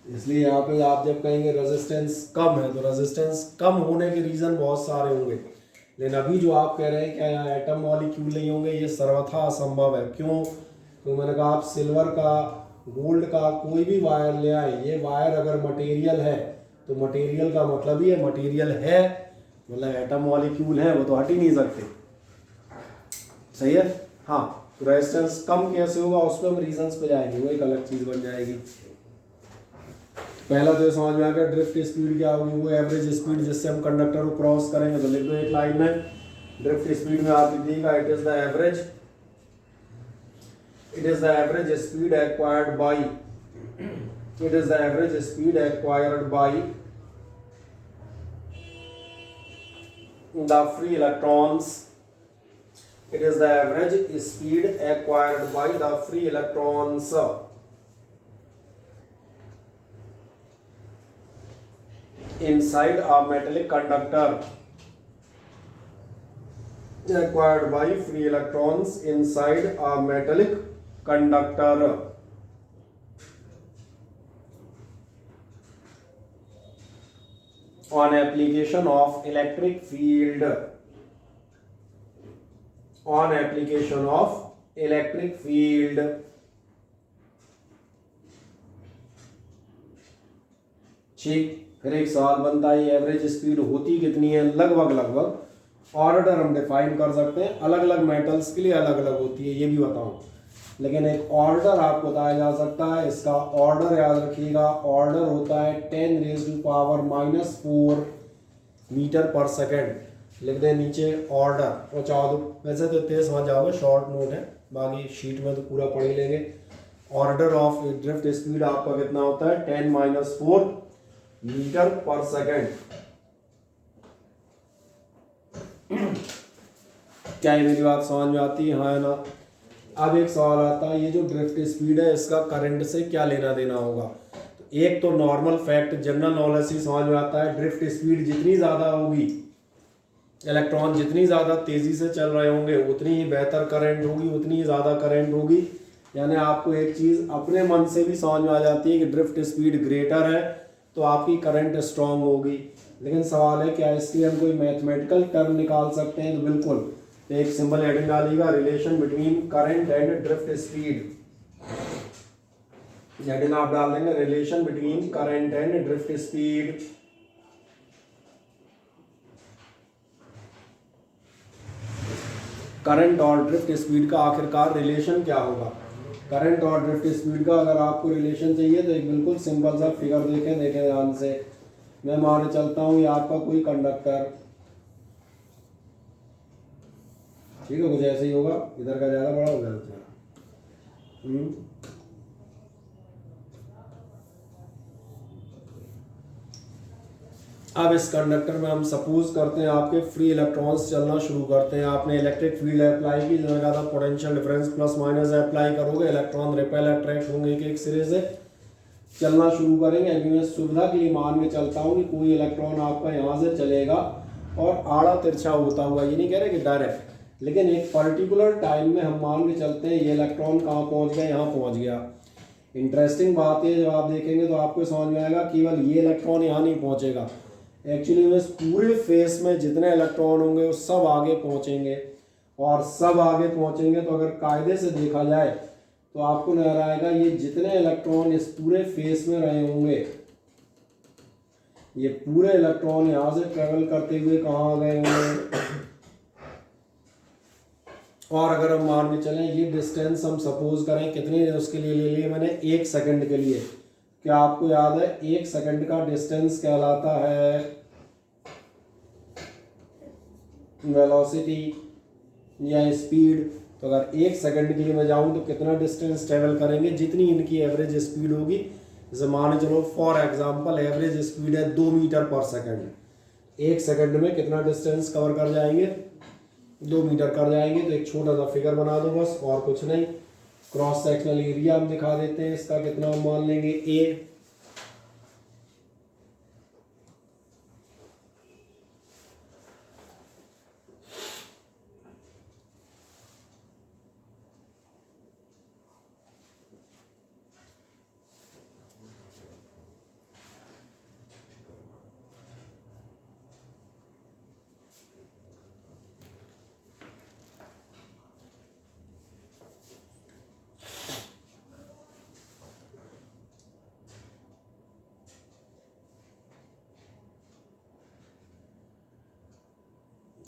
इसलिए यहाँ पे आप जब कहेंगे रेजिस्टेंस कम है, तो रेजिस्टेंस कम होने के रीज़न बहुत सारे होंगे, लेकिन अभी जो आप कह रहे हैं क्या यहाँ एटम मॉलिक्यूल नहीं होंगे, ये सर्वथा असंभव है। क्यों? तो मैंने कहा आप सिल्वर का, गोल्ड का कोई भी वायर ले आए, ये वायर अगर मटेरियल है तो मटेरियल का मतलब ही है मटेरियल है, मतलब एटम मॉलिक्यूल है, वो तो हट ही नहीं सकते। सही है? हाँ, तो रेजिस्टेंस कम कैसे होगा उस पर हम रीजंस पे जाएंगे, वो एक अलग चीज़ बन जाएगी। पहला तो समझ में आ गया ड्रिफ्ट स्पीड क्या होगी, वो एवरेज स्पीड जिससे हम कंडक्टर को क्रॉस करेंगे। तो लिख दो एक लाइन में, ड्रिफ्ट स्पीड में आप लिखिएगा it is the average speed acquired by the free electrons. It is the average speed acquired by the free electrons inside a metallic conductor. Acquired by free electrons inside a metallic conductor. On application of electric field, ठीक। फिर एक सवाल बनता है average speed होती कितनी है, लगभग ऑर्डर हम डिफाइन कर सकते हैं, अलग अलग मेटल्स के लिए अलग अलग होती है, ये भी बताऊं, लेकिन एक ऑर्डर आपको बताया जा सकता है। इसका ऑर्डर याद रखिएगा, ऑर्डर होता है 10⁻⁻⁴ मीटर पर सेकेंड। लिख दें नीचे ऑर्डर, और चाहो तो वैसे तो इतने समझ जाओगे, शॉर्ट नोट है, बाकी शीट में तो पूरा पढ़ ही लेंगे। ऑर्डर ऑफ ड्रिफ्ट स्पीड आपका कितना होता है, 10⁻⁴ मीटर पर सेकेंड। क्या ये मेरी बात समझ में आती है, हाँ या ना? अब एक सवाल आता है, ये जो ड्रिफ्ट स्पीड है इसका करंट से क्या लेना देना होगा? तो एक तो नॉर्मल फैक्ट जनरल नॉलेज से समझ में आता है, ड्रिफ्ट स्पीड जितनी ज़्यादा होगी इलेक्ट्रॉन जितनी ज़्यादा तेज़ी से चल रहे होंगे उतनी ही बेहतर करंट होगी, उतनी ही ज़्यादा करंट होगी। यानी आपको एक चीज़ अपने मन से भी समझ में आ जाती है कि ड्रिफ्ट स्पीड ग्रेटर है तो आपकी करंट स्ट्रांग होगी। लेकिन सवाल है क्या इसके हम कोई मैथमेटिकल टर्म निकाल सकते हैं? तो बिल्कुल, एक सिंपल हेडिंग डालिएगा, relation between current and drift speed. Heading आप डाल देंगे relation between current and drift speed. Current और ड्रिफ्ट स्पीड का आखिरकार रिलेशन क्या होगा? करंट और ड्रिफ्ट स्पीड का अगर आपको रिलेशन चाहिए तो एक बिल्कुल सिंपल सा फिगर देखें ध्यान से। मैं मान चलता हूँ ये आपका कोई कंडक्टर, ठीक है, कुछ ऐसे ही होगा, इधर का ज़्यादा बड़ा हो गया। अब इस कंडक्टर में हम सपोज करते हैं आपके फ्री इलेक्ट्रॉन्स चलना शुरू करते हैं। आपने इलेक्ट्रिक फील्ड अप्लाई की, जिसमें कहा था potential difference plus minus apply करोगे, इलेक्ट्रॉन रिपेल अट्रैक्ट होंगे एक सिरे से, चलना शुरू करेंगे। अभी मैं सुविधा के लिए मान के चलता हूँ कि कोई इलेक्ट्रॉन आपका यहाँ से चलेगा और आड़ा तिरछा होता हुआ, ये नहीं कह रहे कि डायरेक्ट, लेकिन एक पर्टिकुलर टाइम में हम मान के चलते हैं ये इलेक्ट्रॉन कहाँ पहुँच गया, यहाँ पहुँच गया। इंटरेस्टिंग बात है, जब आप देखेंगे तो आपको समझ में आएगा केवल ये इलेक्ट्रॉन यहाँ नहीं पहुँचेगा, एक्चुअली में इस पूरे फेस में जितने इलेक्ट्रॉन होंगे वो सब आगे पहुँचेंगे। और सब आगे पहुँचेंगे तो अगर कायदे से देखा जाए तो आपको नजर आएगा ये जितने इलेक्ट्रॉन इस पूरे फेस में रहे होंगे, ये पूरे इलेक्ट्रॉन यहाँ से ट्रेवल करते हुए कहाँ आ गए होंगे। और अगर हम मान के चलें ये डिस्टेंस हम सपोज करें कितनी, उसके लिए ले लिए मैंने 1 सेकंड के लिए। क्या आपको याद है 1 सेकंड का डिस्टेंस कहलाता है वेलोसिटी या स्पीड। तो अगर 1 सेकंड के लिए मैं जाऊं तो कितना डिस्टेंस ट्रेवल करेंगे, जितनी इनकी एवरेज स्पीड होगी। जैसे मान चलो फॉर एग्जांपल एवरेज स्पीड है 2 मीटर पर सेकंड, 1 सेकंड में कितना डिस्टेंस कवर कर जाएंगे, 2 मीटर कर जाएंगे। तो एक छोटा सा फिगर बना दो बस, और कुछ नहीं। क्रॉस सेक्शनल एरिया हम दिखा देते हैं, इसका कितना हम मान लेंगे ए।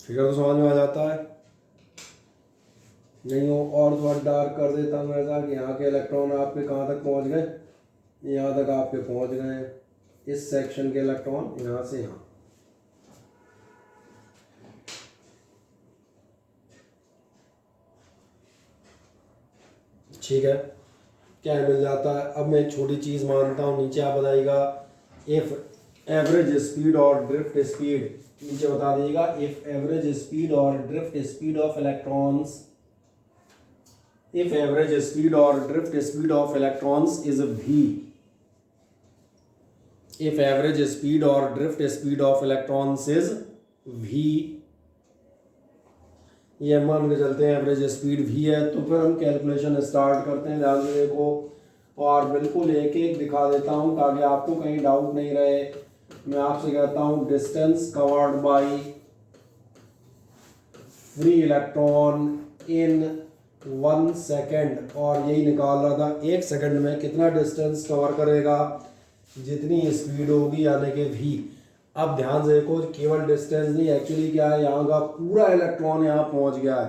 फिगर तो समझ में आ जाता है नहीं हो? और थोड़ा डार्क कर देता हूँ ऐसा कि यहाँ के इलेक्ट्रॉन आपके कहाँ तक पहुँच गए, यहाँ तक आपके पहुँच गए हैं। इस सेक्शन के इलेक्ट्रॉन यहाँ से यहाँ। ठीक है, क्या मिल जाता है? अब मैं एक छोटी चीज़ मानता हूँ, नीचे आप बताइएगा इफ एवरेज स्पीड और ड्रिफ्ट स्पीड, नीचे बता दीजिएगा इफ एवरेज स्पीड और drift speed of electrons, if average speed और drift speed of electrons is v, if average speed और drift speed of electrons is v, ये मान के चलते हैं एवरेज स्पीड v है। तो फिर हम कैलकुलेशन स्टार्ट करते हैं। ध्यान से देखो और बिल्कुल एक एक दिखा देता हूँ ताकि आपको कहीं डाउट नहीं रहे। मैं आपसे कहता हूँ distance covered by free electron in 1 second, और यही निकाल रहा था 1 सेकेंड में कितना डिस्टेंस कवर करेगा, जितनी स्पीड होगी यानी कि v। अब ध्यान से देखो केवल डिस्टेंस नहीं, एक्चुअली क्या है, यहाँ का पूरा इलेक्ट्रॉन यहाँ पहुँच गया है।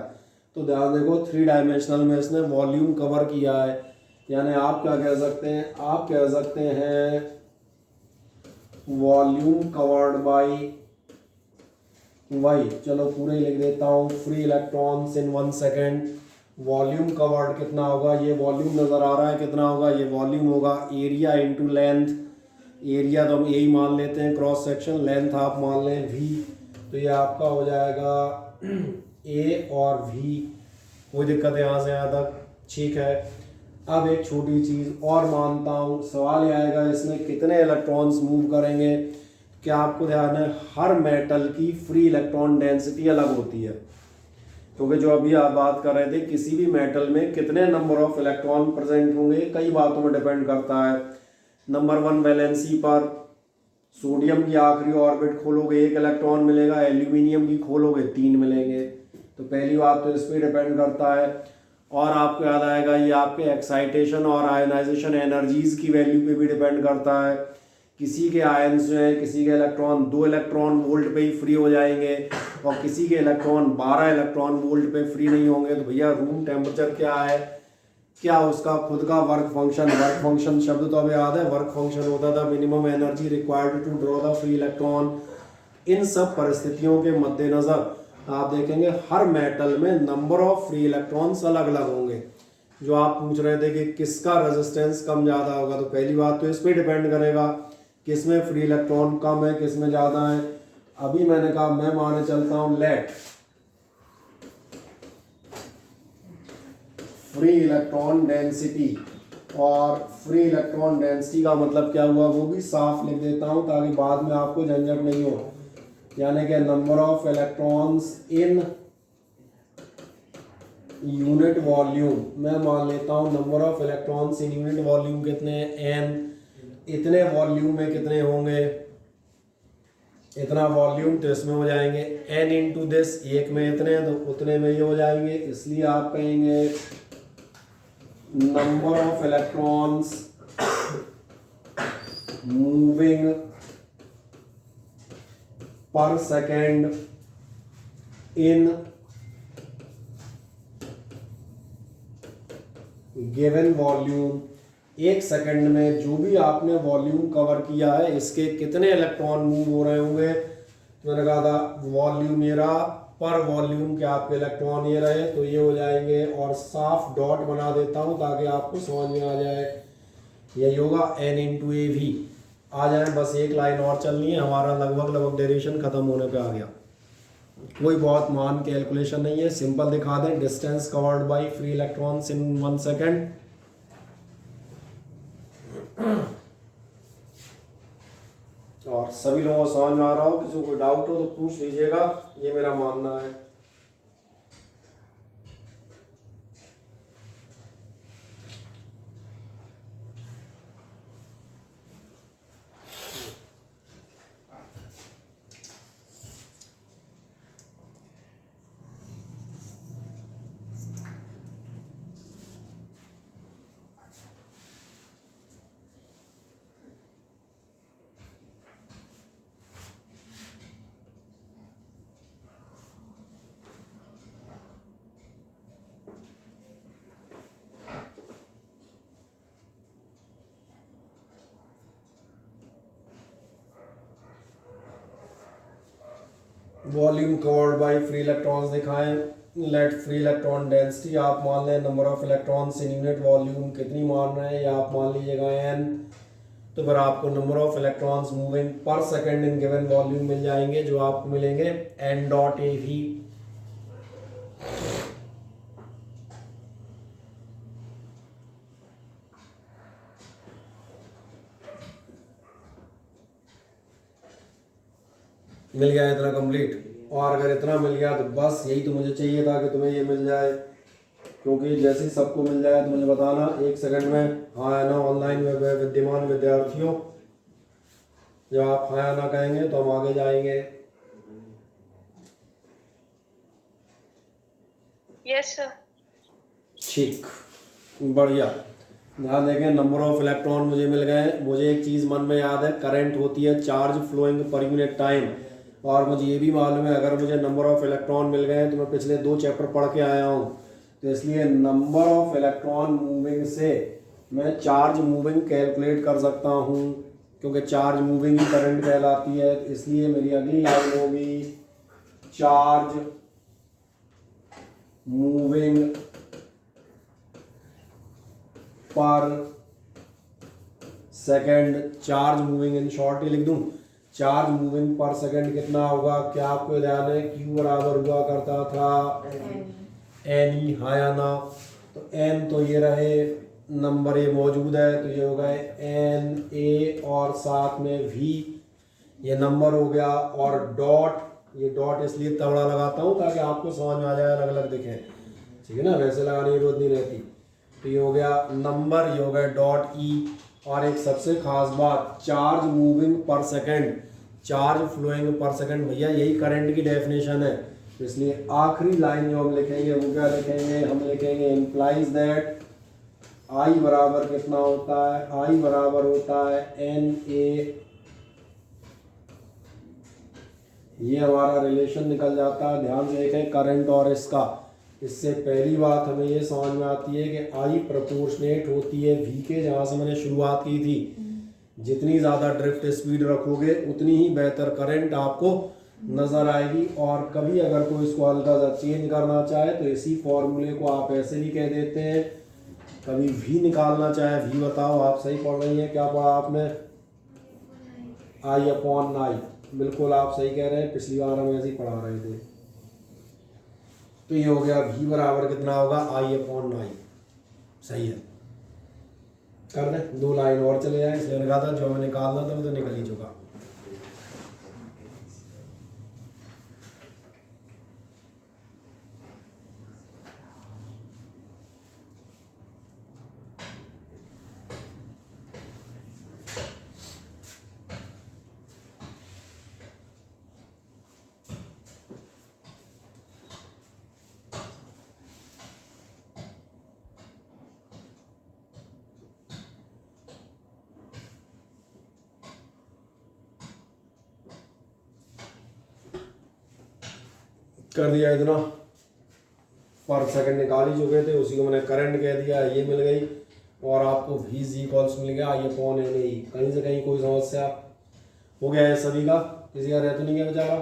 तो ध्यान देखो 3 डायमेंशनल में इसने वॉल्यूम कवर किया है। यानी आप क्या कह सकते हैं, आप कह सकते हैं वॉल्यूम कवर्ड बाय वाई। चलो पूरे लिख देता हूँ, free electrons in 1 second. Volume covered कितना होगा, ये वॉल्यूम नज़र आ रहा है कितना होगा, ये वॉल्यूम होगा एरिया इंटू लेंथ। एरिया तो हम यही मान लेते हैं क्रॉस सेक्शन, लेंथ आप मान लें v। तो ये आपका हो जाएगा a और v, कोई दिक्कत है यहाँ से यहाँ तक? ठीक है। अब एक छोटी चीज़ और मानता हूँ, सवाल ये आएगा इसमें कितने इलेक्ट्रॉन्स मूव करेंगे। क्या आपको ध्यान है, हर मेटल की फ्री इलेक्ट्रॉन डेंसिटी अलग होती है, क्योंकि जो अभी आप बात कर रहे थे किसी भी मेटल में कितने नंबर ऑफ इलेक्ट्रॉन प्रेजेंट होंगे कई बातों में डिपेंड करता है। नंबर 1 वैलेंसी पर, सोडियम की आखिरी ऑर्बिट खोलोगे 1 इलेक्ट्रॉन मिलेगा, एल्यूमिनियम की खोलोगे 3 मिलेंगे। तो पहली बात तो इस पर डिपेंड करता है। और आपको याद आएगा ये आपके एक्साइटेशन और आयनाइजेशन एनर्जीज की वैल्यू पे भी डिपेंड करता है। किसी के आयन्स जो हैं, किसी के इलेक्ट्रॉन 2 इलेक्ट्रॉन वोल्ट पे ही फ्री हो जाएंगे और किसी के इलेक्ट्रॉन 12 इलेक्ट्रॉन वोल्ट पे फ्री नहीं होंगे। तो भैया रूम टेम्परेचर क्या है, क्या उसका खुद का वर्क फंक्शन शब्द तो अभी याद है, वर्क फंक्शन होता था minimum energy required to draw the free electron. इन सब परिस्थितियों के मद्देनजर आप देखेंगे हर मेटल में नंबर ऑफ फ्री इलेक्ट्रॉन्स अलग अलग होंगे। जो आप पूछ रहे थे कि किसका रेजिस्टेंस कम ज़्यादा होगा, तो पहली बात तो इस पर डिपेंड करेगा किस में फ्री इलेक्ट्रॉन कम है किस में ज़्यादा है। अभी मैंने कहा मैं माने चलता हूँ लेट फ्री इलेक्ट्रॉन डेंसिटी, और फ्री इलेक्ट्रॉन डेंसिटी का मतलब क्या हुआ वो भी साफ लिख देता हूँ ताकि बाद में आपको झंझट नहीं हो। यानी कि number of electrons in unit volume, मैं मान लेता हूँ number of electrons in unit volume कितने हैं, n। इतने वॉल्यूम में कितने होंगे, इतना वॉल्यूम, तो इसमें हो जाएंगे n इंटू दिस, एक में इतने तो उतने में ही हो जाएंगे। इसलिए आप कहेंगे नंबर ऑफ इलेक्ट्रॉन्स मूविंग पर सेकेंड इन गिवन वॉल्यूम। एक सेकंड में जो भी आपने वॉल्यूम कवर किया है इसके कितने इलेक्ट्रॉन मूव हो रहे होंगे। तो मैंने कहा था वॉल्यूम ये रहा, पर वॉल्यूम के आपके इलेक्ट्रॉन ये रहे, तो ये हो जाएंगे। और साफ डॉट बना देता हूँ ताकि आपको समझ में आ जाए, यही होगा n इंटू ए भी। आ जाए, बस एक लाइन और चलनी है, हमारा लगभग डेरिवेशन खत्म होने पे आ गया। कोई बहुत मान कैलकुलेशन नहीं है, सिंपल दिखा दें। Distance covered by free electrons in 1 second. और सभी लोगों को समझ में आ रहा हो, किसी को कोई डाउट हो तो पूछ लीजिएगा, ये मेरा मानना है। Volume covered by free electrons दिखाएं। लेट फ्री इलेक्ट्रॉन डेंसिटी आप मान लें, number of electrons in unit volume कितनी मान रहे हैं, या आप मान लीजिएगा n। तो फिर आपको number of electrons moving per second in given volume मिल जाएंगे, जो आपको मिलेंगे n डॉट ए भी। मिल गया इतना कंप्लीट। और अगर इतना मिल गया तो बस यही तो मुझे चाहिए था कि तुम्हें ये मिल जाए, क्योंकि जैसे ही सबको मिल जाए तो मुझे बताना 1 सेकंड में। हाँ है ना ऑनलाइन विद्यमान विद्यार्थियों, जब आप हाँ ना कहेंगे तो हम आगे जाएंगे। Yes sir. ठीक, बढ़िया। ध्यान देखें, नंबर ऑफ इलेक्ट्रॉन मुझे मिल गए। मुझे एक चीज़ मन में याद है, करंट होती है charge flowing per unit time. और मुझे ये भी मालूम है अगर मुझे नंबर ऑफ इलेक्ट्रॉन मिल गए तो मैं पिछले 2 चैप्टर पढ़ के आया हूँ, तो इसलिए नंबर ऑफ इलेक्ट्रॉन मूविंग से मैं चार्ज मूविंग कैलकुलेट कर सकता हूँ, क्योंकि चार्ज मूविंग ही करंट कहलाती है। तो इसलिए मेरी अगली लाइन होगी charge moving per second. Charge moving in short ही लिख दूं, चार्ज मूविंग पर सेकंड कितना होगा, क्या आपको ध्यान है Q बराबर हुआ करता था n ही, हाँ या ना। तो n तो ये रहे, नंबर ए मौजूद है तो ये होगा n a और साथ में v, ये नंबर हो गया, और डॉट, ये डॉट इसलिए तगड़ा लगाता हूँ ताकि आपको समझ में आ जाए, अलग अलग दिखे, ठीक है ना, वैसे लगाने की जरूरत नहीं रहती। तो ये हो गया नंबर, ये हो गया डॉट ई। और एक सबसे खास बात, charge moving per second, charge flowing per second, भैया यही करंट की डेफिनेशन है। तो इसलिए आखिरी लाइन जो हम लिखेंगे वो क्या लिखेंगे, हम लिखेंगे इम्प्लाइज दैट आई बराबर कितना होता है, आई बराबर होता है एन ए, ये हमारा रिलेशन निकल जाता है। ध्यान से देखें करंट और इसका, इससे पहली बात हमें ये समझ में आती है कि आई प्रोपोर्शनेट होती है वी के, जहाँ से मैंने शुरुआत की थी। जितनी ज़्यादा ड्रिफ्ट स्पीड रखोगे उतनी ही बेहतर करंट आपको नज़र आएगी। और कभी अगर कोई इसको हल्का सा चेंज करना चाहे तो इसी फॉर्मूले को आप ऐसे भी कह देते हैं। कभी वी निकालना चाहे, वी बताओ आप सही पढ़ रही हैं, क्या पढ़ा आपने, आई अपॉन आई, बिल्कुल आप सही कह रहे हैं, पिछली बार हम ऐसे ही पढ़ा रहे थे। तो ये हो गया v बराबर कितना होगा, आई अपॉन आई, सही है। कर दें, 2 लाइन और चले जाए, इसलिए लगा था जो हमें निकालना था वो तो निकल ही चुका। कर दिया इतना, पर सेकंड निकाल ही चुके थे, उसी को मैंने करंट कह दिया, ये मिल गई। और आपको वी जी कॉल्स मिल गया, ये अपॉन एन ए, कहीं से कहीं कोई समस्या हो गया है सभी का, किसी का रह तो नहीं गया बेचारा।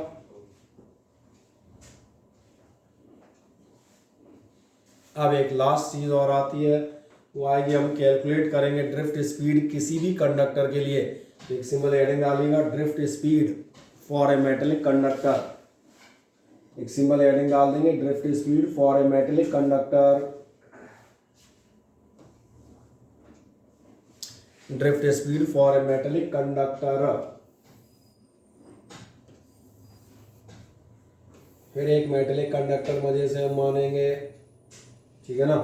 अब एक लास्ट चीज़ और आती है, वो आएगी, हम कैलकुलेट करेंगे ड्रिफ्ट स्पीड किसी भी कंडक्टर के लिए। एक सिंपल हेडिंग डालिएगा, drift speed for a metallic conductor, एक सिंपल हेडिंग डाल देंगे, drift speed for a metallic conductor, drift speed for a metallic conductor. फिर एक मेटेलिक कंडक्टर मजे से हम मानेंगे, ठीक है ना।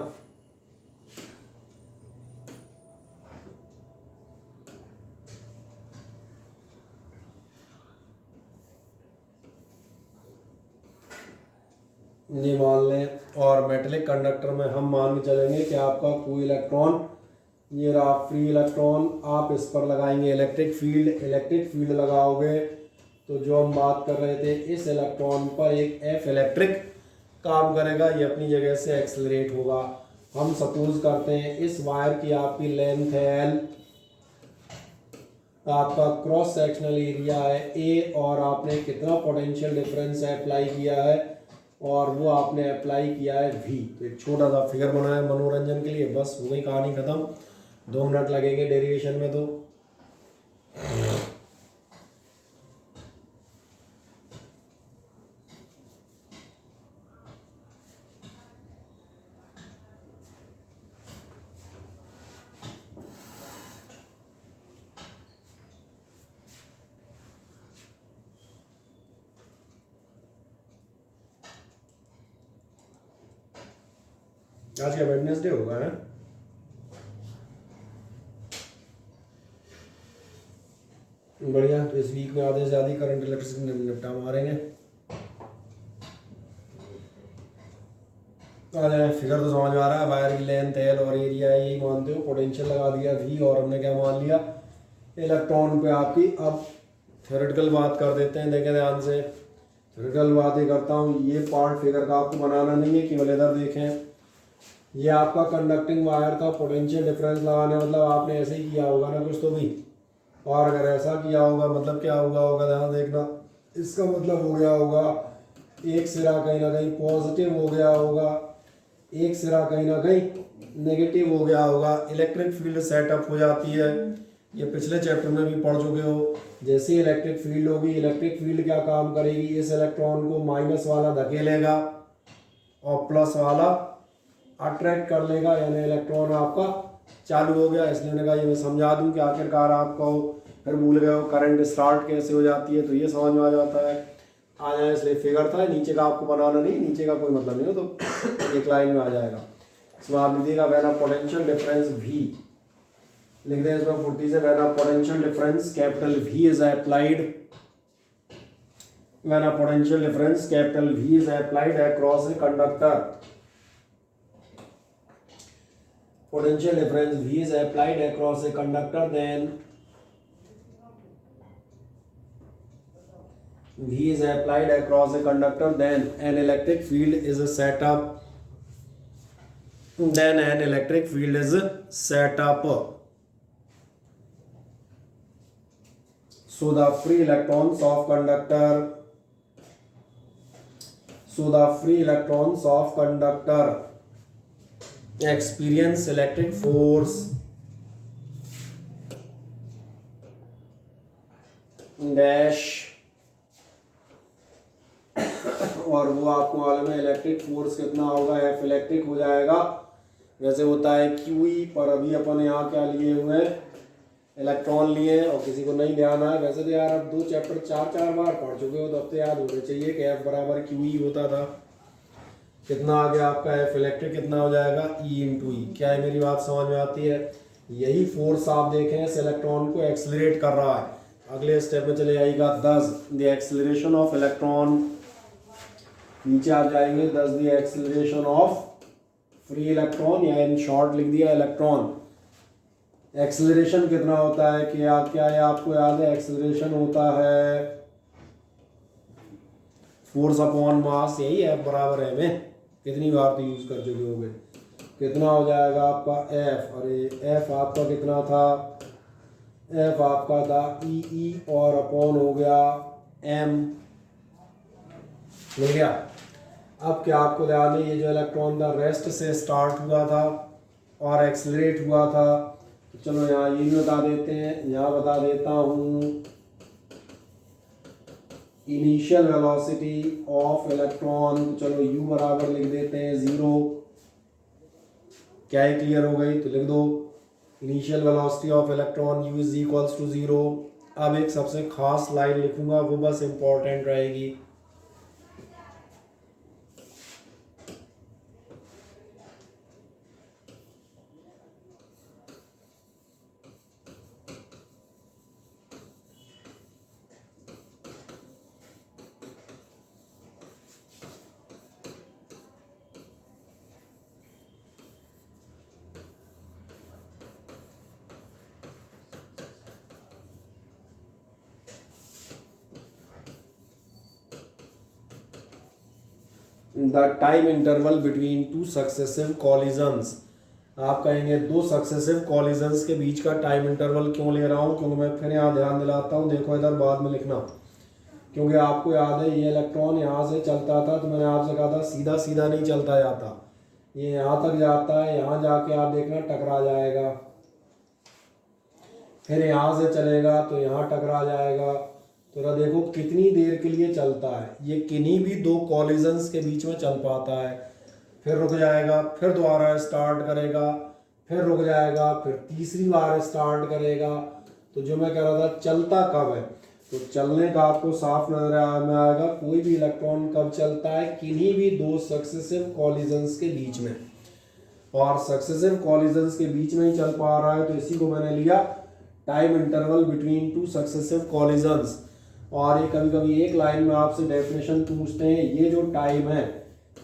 ये मान लें, और मेटेलिक कंडक्टर में हम मान के चलेंगे कि आपका कोई इलेक्ट्रॉन, ये रहा फ्री इलेक्ट्रॉन, आप इस पर लगाएंगे इलेक्ट्रिक फील्ड, इलेक्ट्रिक फील्ड लगाओगे तो जो हम बात कर रहे थे, इस इलेक्ट्रॉन पर एक एफ इलेक्ट्रिक काम करेगा, ये अपनी जगह से एक्सेलरेट होगा। हम सपोज करते हैं इस वायर की आपकी लेंथ है एल, आपका क्रॉस सेक्शनल एरिया है ए, और आपने कितना पोटेंशियल डिफरेंस अप्लाई किया है, और वो आपने अप्लाई किया है वी। तो एक छोटा सा फिगर बनाया मनोरंजन के लिए, बस हो गई कहानी खत्म। 2 मिनट लगेंगे डेरिवेशन में तो। आज क्या वेडनेसडे होगा है, बढ़िया। तो इस वीक में आधे से ज़्यादा करंट इलेक्ट्रिसिटी निपटा मारेंगे। आ जाए, फिगर तो समझ में आ रहा है, वायर की लेंथ एल और एरिया यही मानते हो, पोटेंशियल लगा दिया वी, और हमने क्या मान लिया, इलेक्ट्रॉन पे आपकी। अब थ्योरेटिकल बात कर देते हैं, देखें ध्यान से, थ्योरेटिकल बात ही करता हूँ। ये पार्ट फिगर का आपको बनाना नहीं है, केवल इधर देखें, ये आपका कंडक्टिंग वायर था, पोटेंशियल डिफरेंस लगाने, मतलब आपने ऐसे ही किया होगा ना कुछ तो भी, और अगर ऐसा किया होगा मतलब क्या हुआ होगा, ध्यान देखना, इसका मतलब हो गया होगा एक सिरा कहीं ना कहीं पॉजिटिव हो गया होगा, एक सिरा कहीं ना कहीं नेगेटिव हो गया होगा, इलेक्ट्रिक फील्ड सेटअप हो जाती है। ये पिछले चैप्टर में भी पढ़ चुके हो। जैसे ही इलेक्ट्रिक फील्ड होगी, इलेक्ट्रिक फील्ड क्या काम करेगी, इस इलेक्ट्रॉन को माइनस वाला धकेलेगा और प्लस वाला अट्रैक्ट कर लेगा, यानी इलेक्ट्रॉन आपका चालू हो गया। इसलिए मैंने कहा ये मैं समझा दूं कि आखिरकार आपको फिर भूल गए हो करंट स्टार्ट कैसे हो जाती है, तो ये समझ में आ जाता है। आ जाए, इसलिए फिगर था, नीचे का आपको बनाना नहीं, नीचे का कोई मतलब नहीं हो, तो एक लाइन में आ जाएगा। इसमें आप लिखिएगा when a potential difference V, लिख दें इसमें 40 से, when a potential difference capital V is applied, when a potential difference capital V is applied across a conductor, potential difference V is applied across a conductor, then V is applied across a conductor, then an electric field is set up, then an electric field is set up. So the free electrons of conductor, so the free electrons of conductor experience electric force dash, और वो आपको मालूम है electric force कितना होगा, F electric हो जाएगा, वैसे होता है क्यूई, पर अभी अपन यहाँ क्या लिए हुए हैं, इलेक्ट्रॉन लिए हैं। और किसी को नहीं ध्यान आया, वैसे तो यार अब 2 चैप्टर 4 बार पढ़ चुके हो, तो अब तो याद होने चाहिए कि एफ बराबर क्यूई होता था। कितना आ गया आपका एफ इलेक्ट्रिक, कितना हो जाएगा ई इंटू ई। क्या है, मेरी बात समझ में आती है? यही फोर्स आप देखें इस इलेक्ट्रॉन को एक्सेलरेट कर रहा है। अगले स्टेप में चले जाएगा 10 द एक्सेलरेशन ऑफ इलेक्ट्रॉन, नीचे आप जाएंगे 10 the acceleration of free electron, या इन शॉर्ट लिख दिया इलेक्ट्रॉन। एक्सेलरेशन कितना होता है कि क्या है आपको याद है? एक्सेलरेशन होता है फोर्स अपॉन मास, यही है बराबर है में, कितनी बार तो यूज कर चुके होंगे। कितना हो जाएगा आपका एफ, अरे एफ आपका कितना था, एफ आपका था ई और अपॉन हो गया एम, मिल गया। अब क्या आपको ध्यान है, ये जो इलेक्ट्रॉन था रेस्ट से स्टार्ट हुआ था और एक्सेलरेट हुआ था, तो चलो यहाँ ये भी बता देते हैं, यहाँ बता देता हूँ इनिशियल वेलोसिटी ऑफ इलेक्ट्रॉन, चलो u बराबर लिख देते हैं 0। क्या है, क्लियर हो गई? तो लिख दो initial velocity of electron u is equals to 0। अब एक सबसे खास लाइन लिखूंगा, वो बस इंपॉर्टेंट रहेगी। The time interval between 2 successive collisions, आप कहेंगे 2 सक्सेसिव कॉलिजन्स के बीच का टाइम इंटरवल क्यों ले रहा हूँ? क्योंकि मैं फिर यहाँ ध्यान दिलाता हूँ, देखो इधर बाद में लिखना, क्योंकि आपको याद है ये इलेक्ट्रॉन यहाँ से चलता था, तो मैंने आपसे कहा था सीधा सीधा नहीं चलता जाता, ये यहाँ तक जाता है, यहाँ जाके आप देखना टकरा जाएगा, फिर यहाँ से चलेगा तो यहाँ टकरा जाएगा। तो देखो कितनी देर के लिए चलता है, ये किन्हीं भी 2 कॉलिजन्स के बीच में चल पाता है, फिर रुक जाएगा, फिर दोबारा स्टार्ट करेगा, फिर रुक जाएगा, फिर तीसरी बार स्टार्ट करेगा। तो जो मैं कह रहा था चलता कब है, तो चलने का आपको साफ नजर में आएगा, कोई भी इलेक्ट्रॉन कब चलता है, किन्हीं भी 2 सक्सेसिव कॉलिजन्स के बीच में, और सक्सेसिव कॉलिजन्स के बीच में ही चल पा रहा है, तो इसी को मैंने लिया time interval between 2 successive collisions. और ये कभी कभी एक लाइन में आपसे डेफिनेशन पूछते हैं, ये जो टाइम है,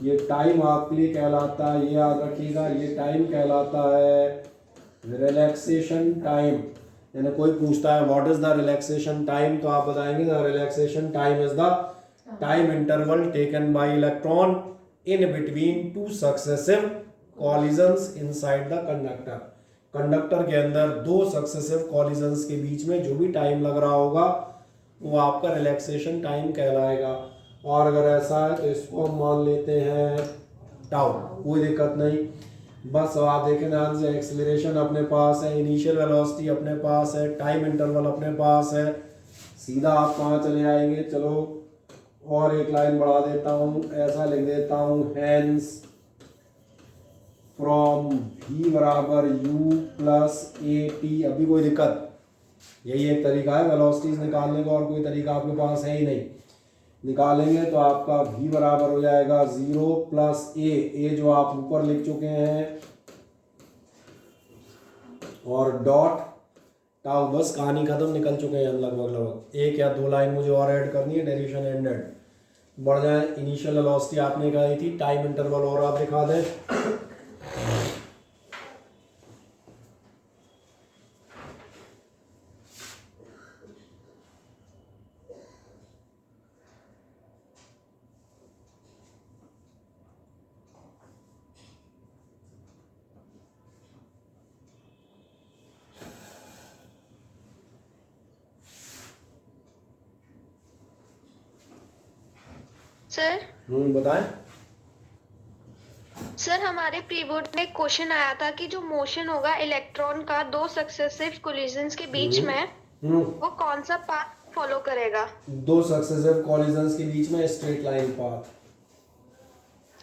ये टाइम आपके लिए कहलाता है, ये याद रखिएगा, ये टाइम कहलाता है रिलैक्सेशन टाइम। यानी कोई पूछता है what is the relaxation time, तो आप बताएंगे the relaxation time is the time interval taken by electron in between 2 successive collisions inside the conductor. Conductor के अंदर 2 सक्सेसिव कॉलिजन्स के बीच में जो भी टाइम लग रहा होगा वो आपका रिलैक्सेशन टाइम कहलाएगा। और अगर ऐसा है तो इसको हम मान लेते हैं टाउ, कोई दिक्कत नहीं। बस आप देखें ध्यान से, एक्सेलरेशन अपने पास है, इनिशियल वेलोसिटी अपने पास है, टाइम इंटरवल अपने पास है, सीधा आप कहाँ चले आएंगे। चलो और एक लाइन बढ़ा देता हूँ, ऐसा लिख देता हूँ, हैंस फ्रॉम v बराबर u प्लस ए टी। अभी कोई दिक्कत? यही एक तरीका है वेलोसिटीज निकालने का, और कोई तरीका आपके पास है ही नहीं। निकालेंगे तो आपका v बराबर हो जाएगा 0 प्लस ए जो आप ऊपर लिख चुके हैं, और डॉट टाउ। बस कहानी खत्म, निकल चुके हैं हम लगभग। एक या दो लाइन मुझे और ऐड करनी है, डेरिवेशन एंडेड। बढ़ जाए, इनिशियल वेलोसिटी आपने कही थी, टाइम इंटरवल और आप दिखा दें। सर बताएं। सर हमारे प्री बोर्ड में क्वेश्चन आया था कि जो मोशन होगा इलेक्ट्रॉन का दो सक्सेसिव कोलिजन्स के बीच में, वो कौन सा पाथ फॉलो करेगा? दो सक्सेसिव कॉलिजन्स के बीच में straight line path.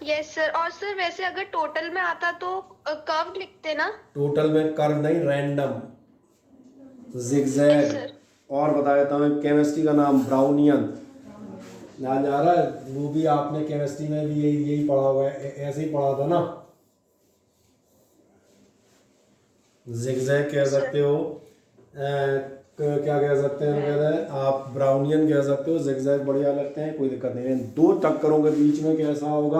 Yes sir. और सर वैसे अगर टोटल में आता तो कर्व लिखते ना? टोटल में कर्व नहीं, रैंडम, Yes, जिगजैग। sir. और बता देता हूँ केमिस्ट्री का नाम ब्राउनियन, याद आ रहा है? वो भी आपने केमिस्ट्री में भी यही पढ़ा हुआ है, ऐसे ही पढ़ा था ना। जिगजैग कह सकते हो, क्या कह सकते हैं, कहते हैं आप ब्राउनियन कह सकते हो, जिगजैग बढ़िया लगते हैं, कोई दिक्कत नहीं है। दो टक्करों के बीच में कैसा होगा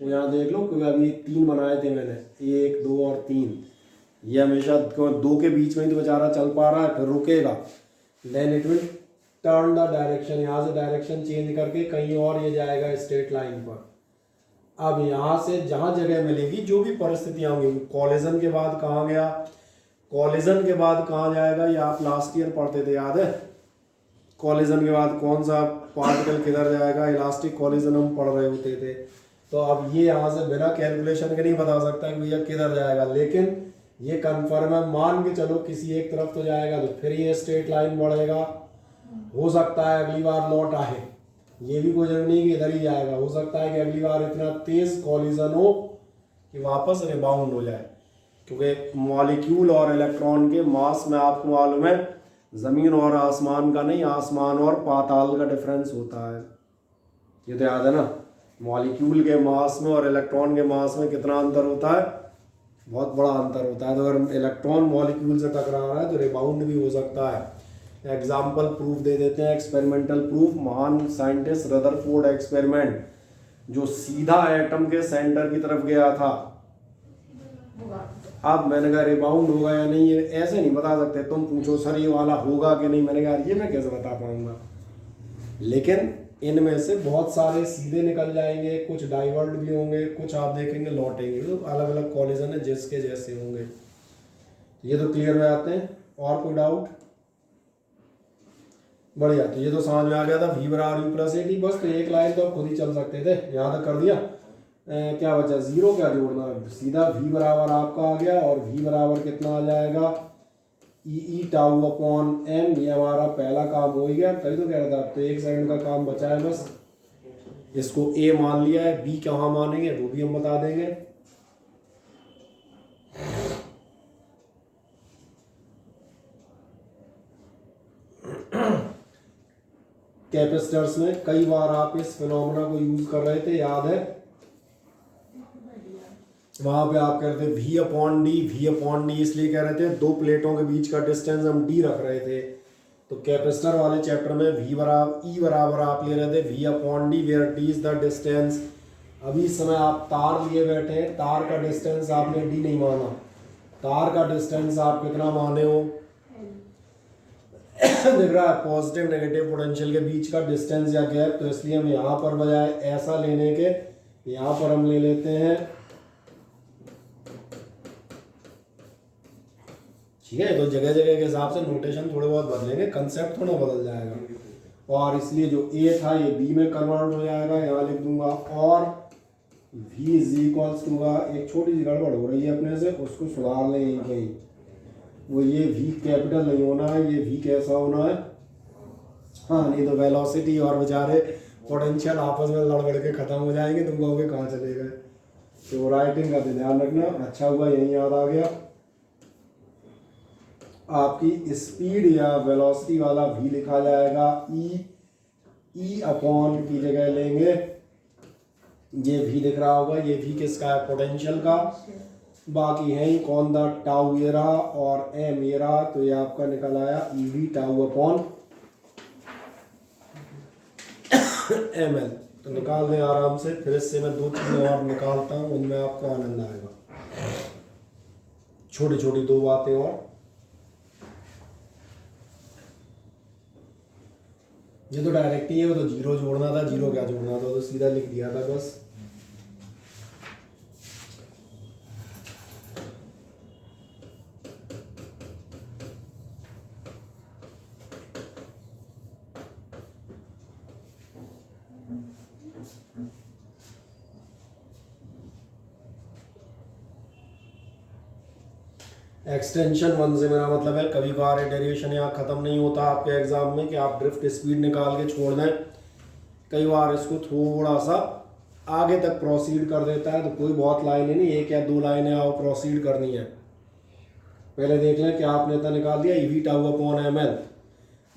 वो यहाँ देख लो, क्योंकि अभी 3 बनाए थे मैंने, 1 2 और 3। ये हमेशा दो के बीच में ही तो बेचारा चल पा रहा है, फिर रुकेगा, then it will turn the direction, यहाँ से डायरेक्शन चेंज करके कहीं और ये जाएगा स्ट्रेट लाइन पर। अब यहाँ से जहाँ जगह मिलेगी, जो भी परिस्थितियाँ होंगी, कॉलिजन के बाद कहाँ गया, कॉलिजन के बाद कहाँ जाएगा, ये आप लास्ट ईयर पढ़ते थे, याद है? कॉलिजन के बाद कौन सा पार्टिकल किधर जाएगा, इलास्टिक कॉलिजन हम पढ़ रहे होते थे। तो अब ये यहाँ से बिना कैलकुलेशन के नहीं बता सकता कि भैया किधर जाएगा, लेकिन ये कंफर्म है, मान के चलो किसी एक तरफ तो जाएगा, तो फिर ये स्ट्रेट लाइन बढ़ेगा। हो सकता है अगली बार लौट आए, ये भी कोई जरूरी नहीं कि इधर ही जाएगा, हो सकता है कि अगली बार इतना तेज कॉलिजन हो कि वापस रिबाउंड हो जाए, क्योंकि मॉलिक्यूल और इलेक्ट्रॉन के मास में आपको मालूम है ज़मीन और आसमान का नहीं, आसमान और पाताल का डिफरेंस होता है, ये तो याद है ना। मॉलिक्यूल के मास में और इलेक्ट्रॉन के मास में कितना अंतर होता है, बहुत बड़ा अंतर होता है। तो अगर इलेक्ट्रॉन मॉलिक्यूल से टकरा रहा है तो रिबाउंड भी हो सकता है। एग्जाम्पल प्रूफ दे देते हैं, एक्सपेरिमेंटल प्रूफ, महान साइंटिस्ट रदरफोर्ड एक्सपेरिमेंट, जो सीधा एटम के सेंटर की तरफ गया था। अब मैंने कहा रिबाउंड होगा या नहीं, ये ऐसे नहीं बता सकते, तुम पूछो सर ये वाला होगा कि नहीं, मैंने कहा ये मैं कैसे बता पाऊंगा, लेकिन इनमें से बहुत सारे सीधे निकल जाएंगे, कुछ डाइवर्ट भी होंगे, कुछ आप देखेंगे लौटेंगे, तो अलग अलग कॉलिजन है जिसके जैसे होंगे। ये तो क्लियर हो जाते हैं। और कोई डाउट? बढ़िया, तो ये तो समझ में आ गया था, v बराबर u प्लस ए, बस। तो एक लाइन तो आप खुद ही चल सकते थे, यहाँ तक कर दिया। क्या बचा, 0 क्या जोड़ना, सीधा v बराबर आपका आ गया, और v बराबर कितना आ जाएगा, ई टाउ अपॉन एम। ये हमारा पहला काम हो गया, तभी तो कह रहा था। तो 1 सेकंड का काम बचा है बस, इसको a मान लिया है, b कहाँ मानेंगे वो भी हम बता देंगे। कैपेसिटर्स में कई बार आप इस फिनोमेना को यूज कर रहे थे, याद है? वहां पे आप कह रहे थे v अपॉन डी इसलिए कह रहे थे, दो प्लेटों के बीच का डिस्टेंस हम d रख रहे थे। तो कैपेसिटर वाले चैप्टर में ई बराबर आप ले रहे थे v upon D, where d is the distance. अभी इस समय आप तार लिए बैठे हैं, तार का डिस्टेंस आपने d नहीं माना, तार का डिस्टेंस आप कितना माने हो, दिख रहा है, पॉजिटिव नेगेटिव पोटेंशियल के बीच का डिस्टेंस या गैप। तो इसलिए हम यहाँ पर बजाय ऐसा लेने के, यहाँ पर हम ले लेते हैं, ठीक है। तो जगह जगह के हिसाब से नोटेशन थोड़े बहुत बदलेंगे, कंसेप्ट थोड़ा बदल जाएगा। और इसलिए जो a था ये b में कन्वर्ट हो जाएगा, यहाँ लिख दूंगा, और v इज इक्वल्स टू, एक छोटी सी गड़बड़ हो रही है अपने से, उसको सुधार लें कहीं। वो ये v कैपिटल नहीं होना है, ये v कैसा होना है, हाँ, नहीं तो वेलोसिटी और बेचारे पोटेंशियल आपस में लड़ के खत्म हो जाएंगे, तुम कहोगे कहाँ चले गए। तो राइटिंग का ध्यान रखना। अच्छा हुआ यही याद आ गया। आपकी स्पीड या वेलोसिटी वाला भी लिखा जाएगा। ई अपॉन की जगह लेंगे, ये भी दिख रहा होगा, ये भी किसका है, पोटेंशियल का। बाकी है ही कौन दा, टाउ ये रहा और एम ये रहा, तो ये आपका निकल आया E V tau upon M L. तो निकाल दें आराम से। फिर इससे मैं 2 चीज़ें और निकालता हूँ, उनमें आपको आनंद आएगा, छोटी छोटी 2 बातें और। ये तो डायरेक्ट ही है, वो तो जीरो जोड़ना था, जीरो क्या जोड़ना था, तो सीधा लिख दिया था बस। एक्सटेंशन 1 से मेरा मतलब है कभी कभार डेरिवेशन यहाँ ख़त्म नहीं होता आपके एग्जाम में कि आप ड्रिफ्ट स्पीड निकाल के छोड़ दें, कई बार इसको थोड़ा सा आगे तक प्रोसीड कर देता है। तो कोई बहुत लाइनें नहीं, 1 या 2 लाइनें आओ प्रोसीड करनी है। पहले देख लें कि आपने इतना निकाल दिया, E V tau upon M L.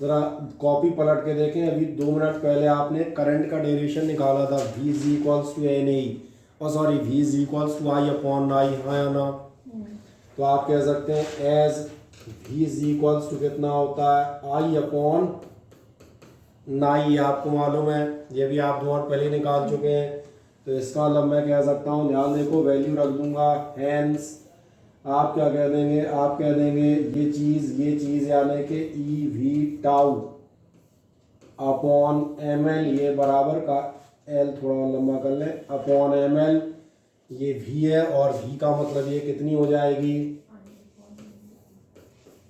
ज़रा कॉपी पलट के देखें, अभी 2 मिनट पहले आपने करंट का डेरिवेशन निकाला था, V is equals to N A, और sorry V is equals to I upon I, हाँ या ना। तो आप कह सकते हैं as V is equals to कितना होता है, आई अपॉन नाई, आपको मालूम है, ये भी आप 2 मिनट पहले निकाल चुके हैं। तो इसका मतलब मैं कह सकता हूँ, ध्यान देखो, वैल्यू रख दूंगा, हैंस आप क्या कह देंगे, आप कह देंगे ये चीज़ यानी कि E V tau upon M L, ये बराबर का एल थोड़ा लंबा कर लें, अपॉन एम एल, ये वी है और वी का मतलब ये कितनी हो जाएगी,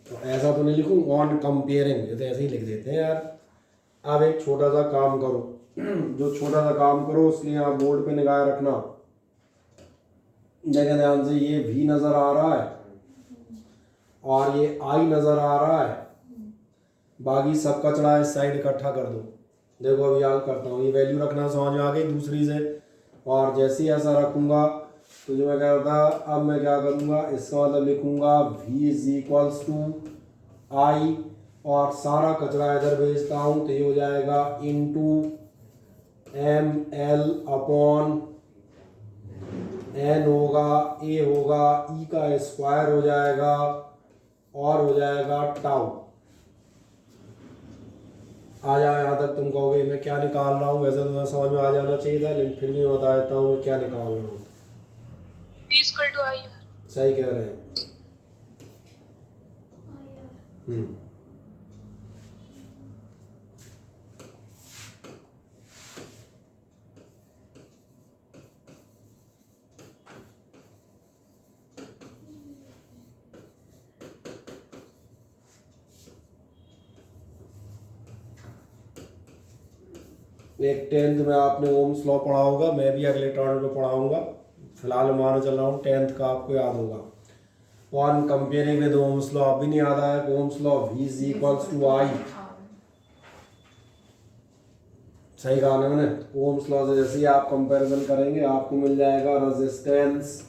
तो ऐसा तो नहीं लिखूँ ऑन कंपेयरिंग, ये तो ऐसे ही लिख देते हैं यार। अब एक छोटा सा काम करो, जो छोटा सा काम करो उसके आप बोर्ड पे निगाह रखना, देखिए ध्यान से, ये वी नज़र आ रहा है और ये आई नज़र आ रहा है, बाकी सब कचरा इस साइड इकट्ठा कर दो। देखो अभी याद करता हूँ, ये वैल्यू रखना समझ में आ गई दूसरी से, और जैसे ही ऐसा रखूँगा तो जो मैं कह रहा था, अब मैं क्या करूँगा, इसका मतलब लिखूँगा v इज इक्वल्स टू आई, और सारा कचरा इधर भेजता हूँ, तो ये हो जाएगा into M L upon N होगा, ए होगा, ई का स्क्वायर हो जाएगा और हो जाएगा टाउ। आ जाए यहाँ तक, तुम कहोगे मैं क्या निकाल रहा हूँ, वैसे तुम्हें समझ में आ जाना चाहिए था, लेकिन फिर भी मैं बता देता हूँ मैं क्या निकाल रहा हूँ। V equal to I. सही कह रहे हैं। एक 10th में आपने ओम्स लॉ पढ़ा होगा, मैं भी अगले टर्न पे पढ़ाऊंगा, फिलहाल माना चल रहा हूँ 10th का आपको याद होगा। On comparing with Ohm's law, अभी नहीं याद आया, Ohm's law v is equals to I, सही कहा ना मैंने। ओम्स लॉ से जैसे ही आप कंपैरिजन करेंगे आपको मिल जाएगा resistance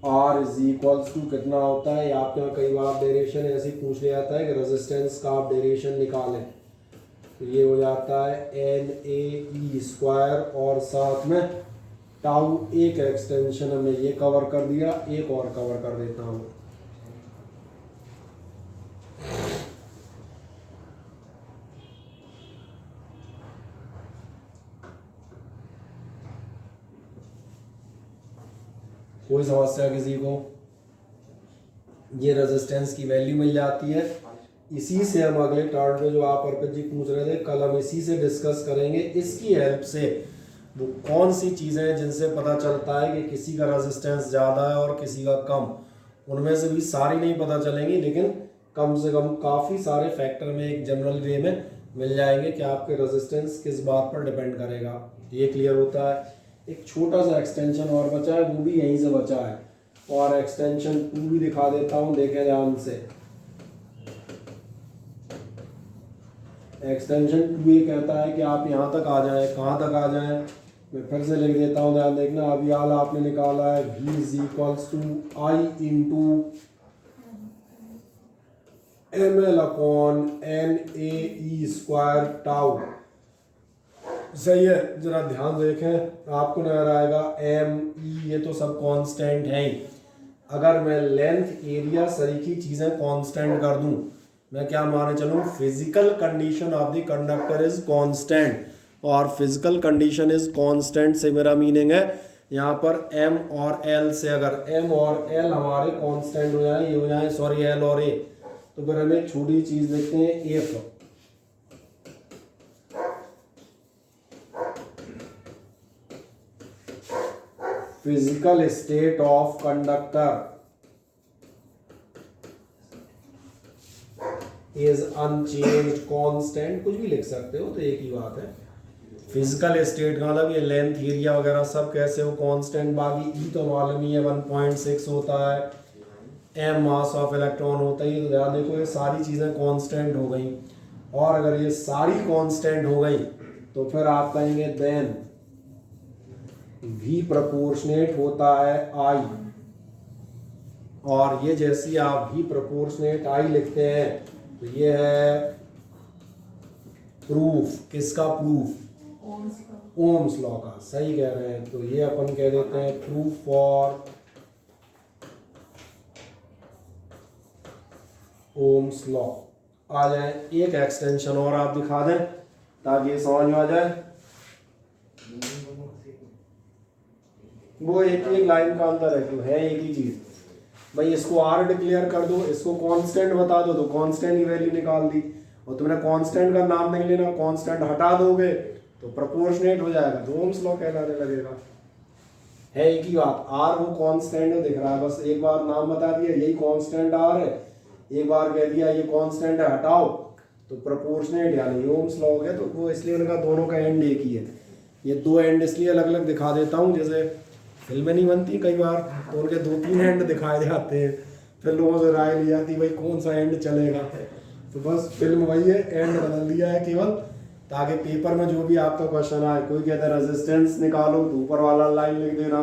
R is equals to कितना होता है, आपके यहाँ कई बार डेरिवेशन ऐसे ही पूछ लिया जाता है कि रेजिस्टेंस का आप डेरिवेशन निकालें, तो ये हो जाता है एन ए ई स्क्वायर, और साथ में टाउ, एक एक्सटेंशन हमने ये कवर कर दिया, एक और कवर कर देता हूँ। कोई समस्या किसी को, ये रेजिस्टेंस की वैल्यू मिल जाती है। इसी से हम अगले टर्न पे, जो आप अर्पित जी पूछ रहे थे, कल हम इसी से डिस्कस करेंगे। इसकी हेल्प से वो कौन सी चीज़ें हैं जिनसे पता चलता है कि किसी का रेजिस्टेंस ज़्यादा है और किसी का कम, उनमें से भी सारी नहीं पता चलेंगी, लेकिन कम से कम काफ़ी सारे फैक्टर में एक जनरल वे में मिल जाएंगे कि आपके रेजिस्टेंस किस बात पर डिपेंड करेगा। ये क्लियर होता है। एक छोटा सा एक्सटेंशन और बचा है, वो भी यहीं से बचा है, और एक्सटेंशन 2 भी दिखा देता हूँ, देखें ध्यान से। एक्सटेंशन 2 ये कहता है कि आप यहाँ तक आ जाएं, कहाँ तक आ जाएं, मैं फिर से लिख देता हूँ, ध्यान देखना। अभी हाल आपने निकाला है v is equals to I into ml upon N A E square tau. सही है, जरा ध्यान देखें, आपको नजर आएगा एम ई, ये तो सब कांस्टेंट है ही। अगर मैं लेंथ एरिया सरीखी चीज़ें कांस्टेंट कर दूं, मैं क्या माने चलूं, physical condition of the conductor is constant, और फिजिकल कंडीशन इज कांस्टेंट से मेरा मीनिंग है यहाँ पर m और l से अगर m और l हमारे कांस्टेंट हो जाए, ये हो जाए सॉरी l और a, तो फिर हमें छोटी चीज़ देखते हैं if physical state of conductor is unchanged constant, कुछ भी लिख सकते हो, तो एक ही बात है। फिजिकल स्टेट का मतलब ये लेंथ एरिया वगैरह सब कैसे हो कांस्टेंट, बाकी ई तो मालूम ही है 1.6 होता है, m मास ऑफ इलेक्ट्रॉन होता है, तो ध्यान देखो ये सारी चीज़ें कांस्टेंट हो गई। और अगर ये सारी कांस्टेंट हो गई तो फिर आप कहेंगे देन v प्रोपोर्शनेट होता है I, और ये जैसी आप v प्रोपोर्शनेट I लिखते हैं तो ये है प्रूफ, किसका प्रूफ, ओम्स लॉ का, सही कह रहे हैं। तो ये अपन कह देते हैं प्रूफ फॉर ओम्स लॉ। आ जाए एक एक्सटेंशन और आप दिखा दें ताकि ये समझ में आ जाए। वो एक लाइन का अंतर है, क्यों है एक ही चीज भाई। इसको R डिक्लेयर कर दो, इसको कांस्टेंट बता दो, तो कांस्टेंट की वैल्यू निकाल दी। और तुमने कांस्टेंट का नाम नहीं लेना, कांस्टेंट हटा दोगे तो प्रोपोर्शनेट हो जाएगा, तो ओम्स लॉ कहलाने लगेगा। है एक ही बात, R वो कांस्टेंट दिख रहा है, बस एक बार नाम बता दिया यही कांस्टेंट R है, एक बार कह दिया ये कांस्टेंट है हटाओ तो प्रोपोर्शनेट यानी ओम्स लॉ हो गया। तो वो इसलिए उनका दोनों का एंड एक ही है। ये दो एंड इसलिए अलग अलग दिखा देता हूँ, जैसे फिल्में नहीं बनती कई बार तो उनके 2-3 एंड दिखाए जाते हैं, फिर लोगों से राय ली जाती भाई कौन सा एंड चलेगा। तो बस फिल्म वही है, एंड बदल दिया है केवल, ताकि पेपर में जो भी आपका क्वेश्चन आए, कोई कहता है रेजिस्टेंस निकालो तो ऊपर वाला लाइन लिख देना,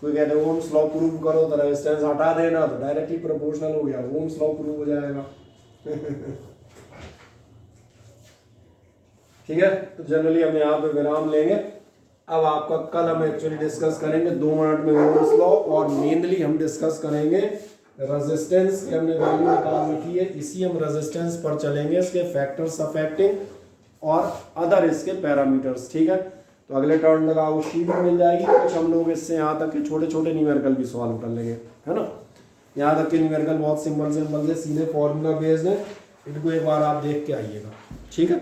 कोई कहता है ओम्स लॉ प्रूव करो तो रेजिस्टेंस हटा देना, तो डायरेक्टली प्रोपोर्शनल हो गया, ओम्स लॉ प्रूव हो जाएगा। ठीक है, तो जनरली हम यहाँ पे विराम लेंगे। अब आपका कल हम एक्चुअली डिस्कस करेंगे 2 मिनट में ओम्स लॉ, और मेनली हम डिस्कस करेंगे रेजिस्टेंस की हमने वैल्यू निकाल रखी है, इसी हम रेजिस्टेंस पर चलेंगे, इसके फैक्टर्स अफेक्टिंग और अदर इसके पैरामीटर्स। ठीक है, तो अगले टर्न तक आपको शीट मिल जाएगी, कुछ हम लोग इससे यहाँ तक के छोटे छोटे न्यूमेरिकल भी सॉल्व कर लेंगे, है ना। यहाँ तक के न्यूमेरिकल बहुत सिंपल से सीधे फॉर्मूला बेस्ड है, इनको एक बार आप देख के आइएगा। ठीक है।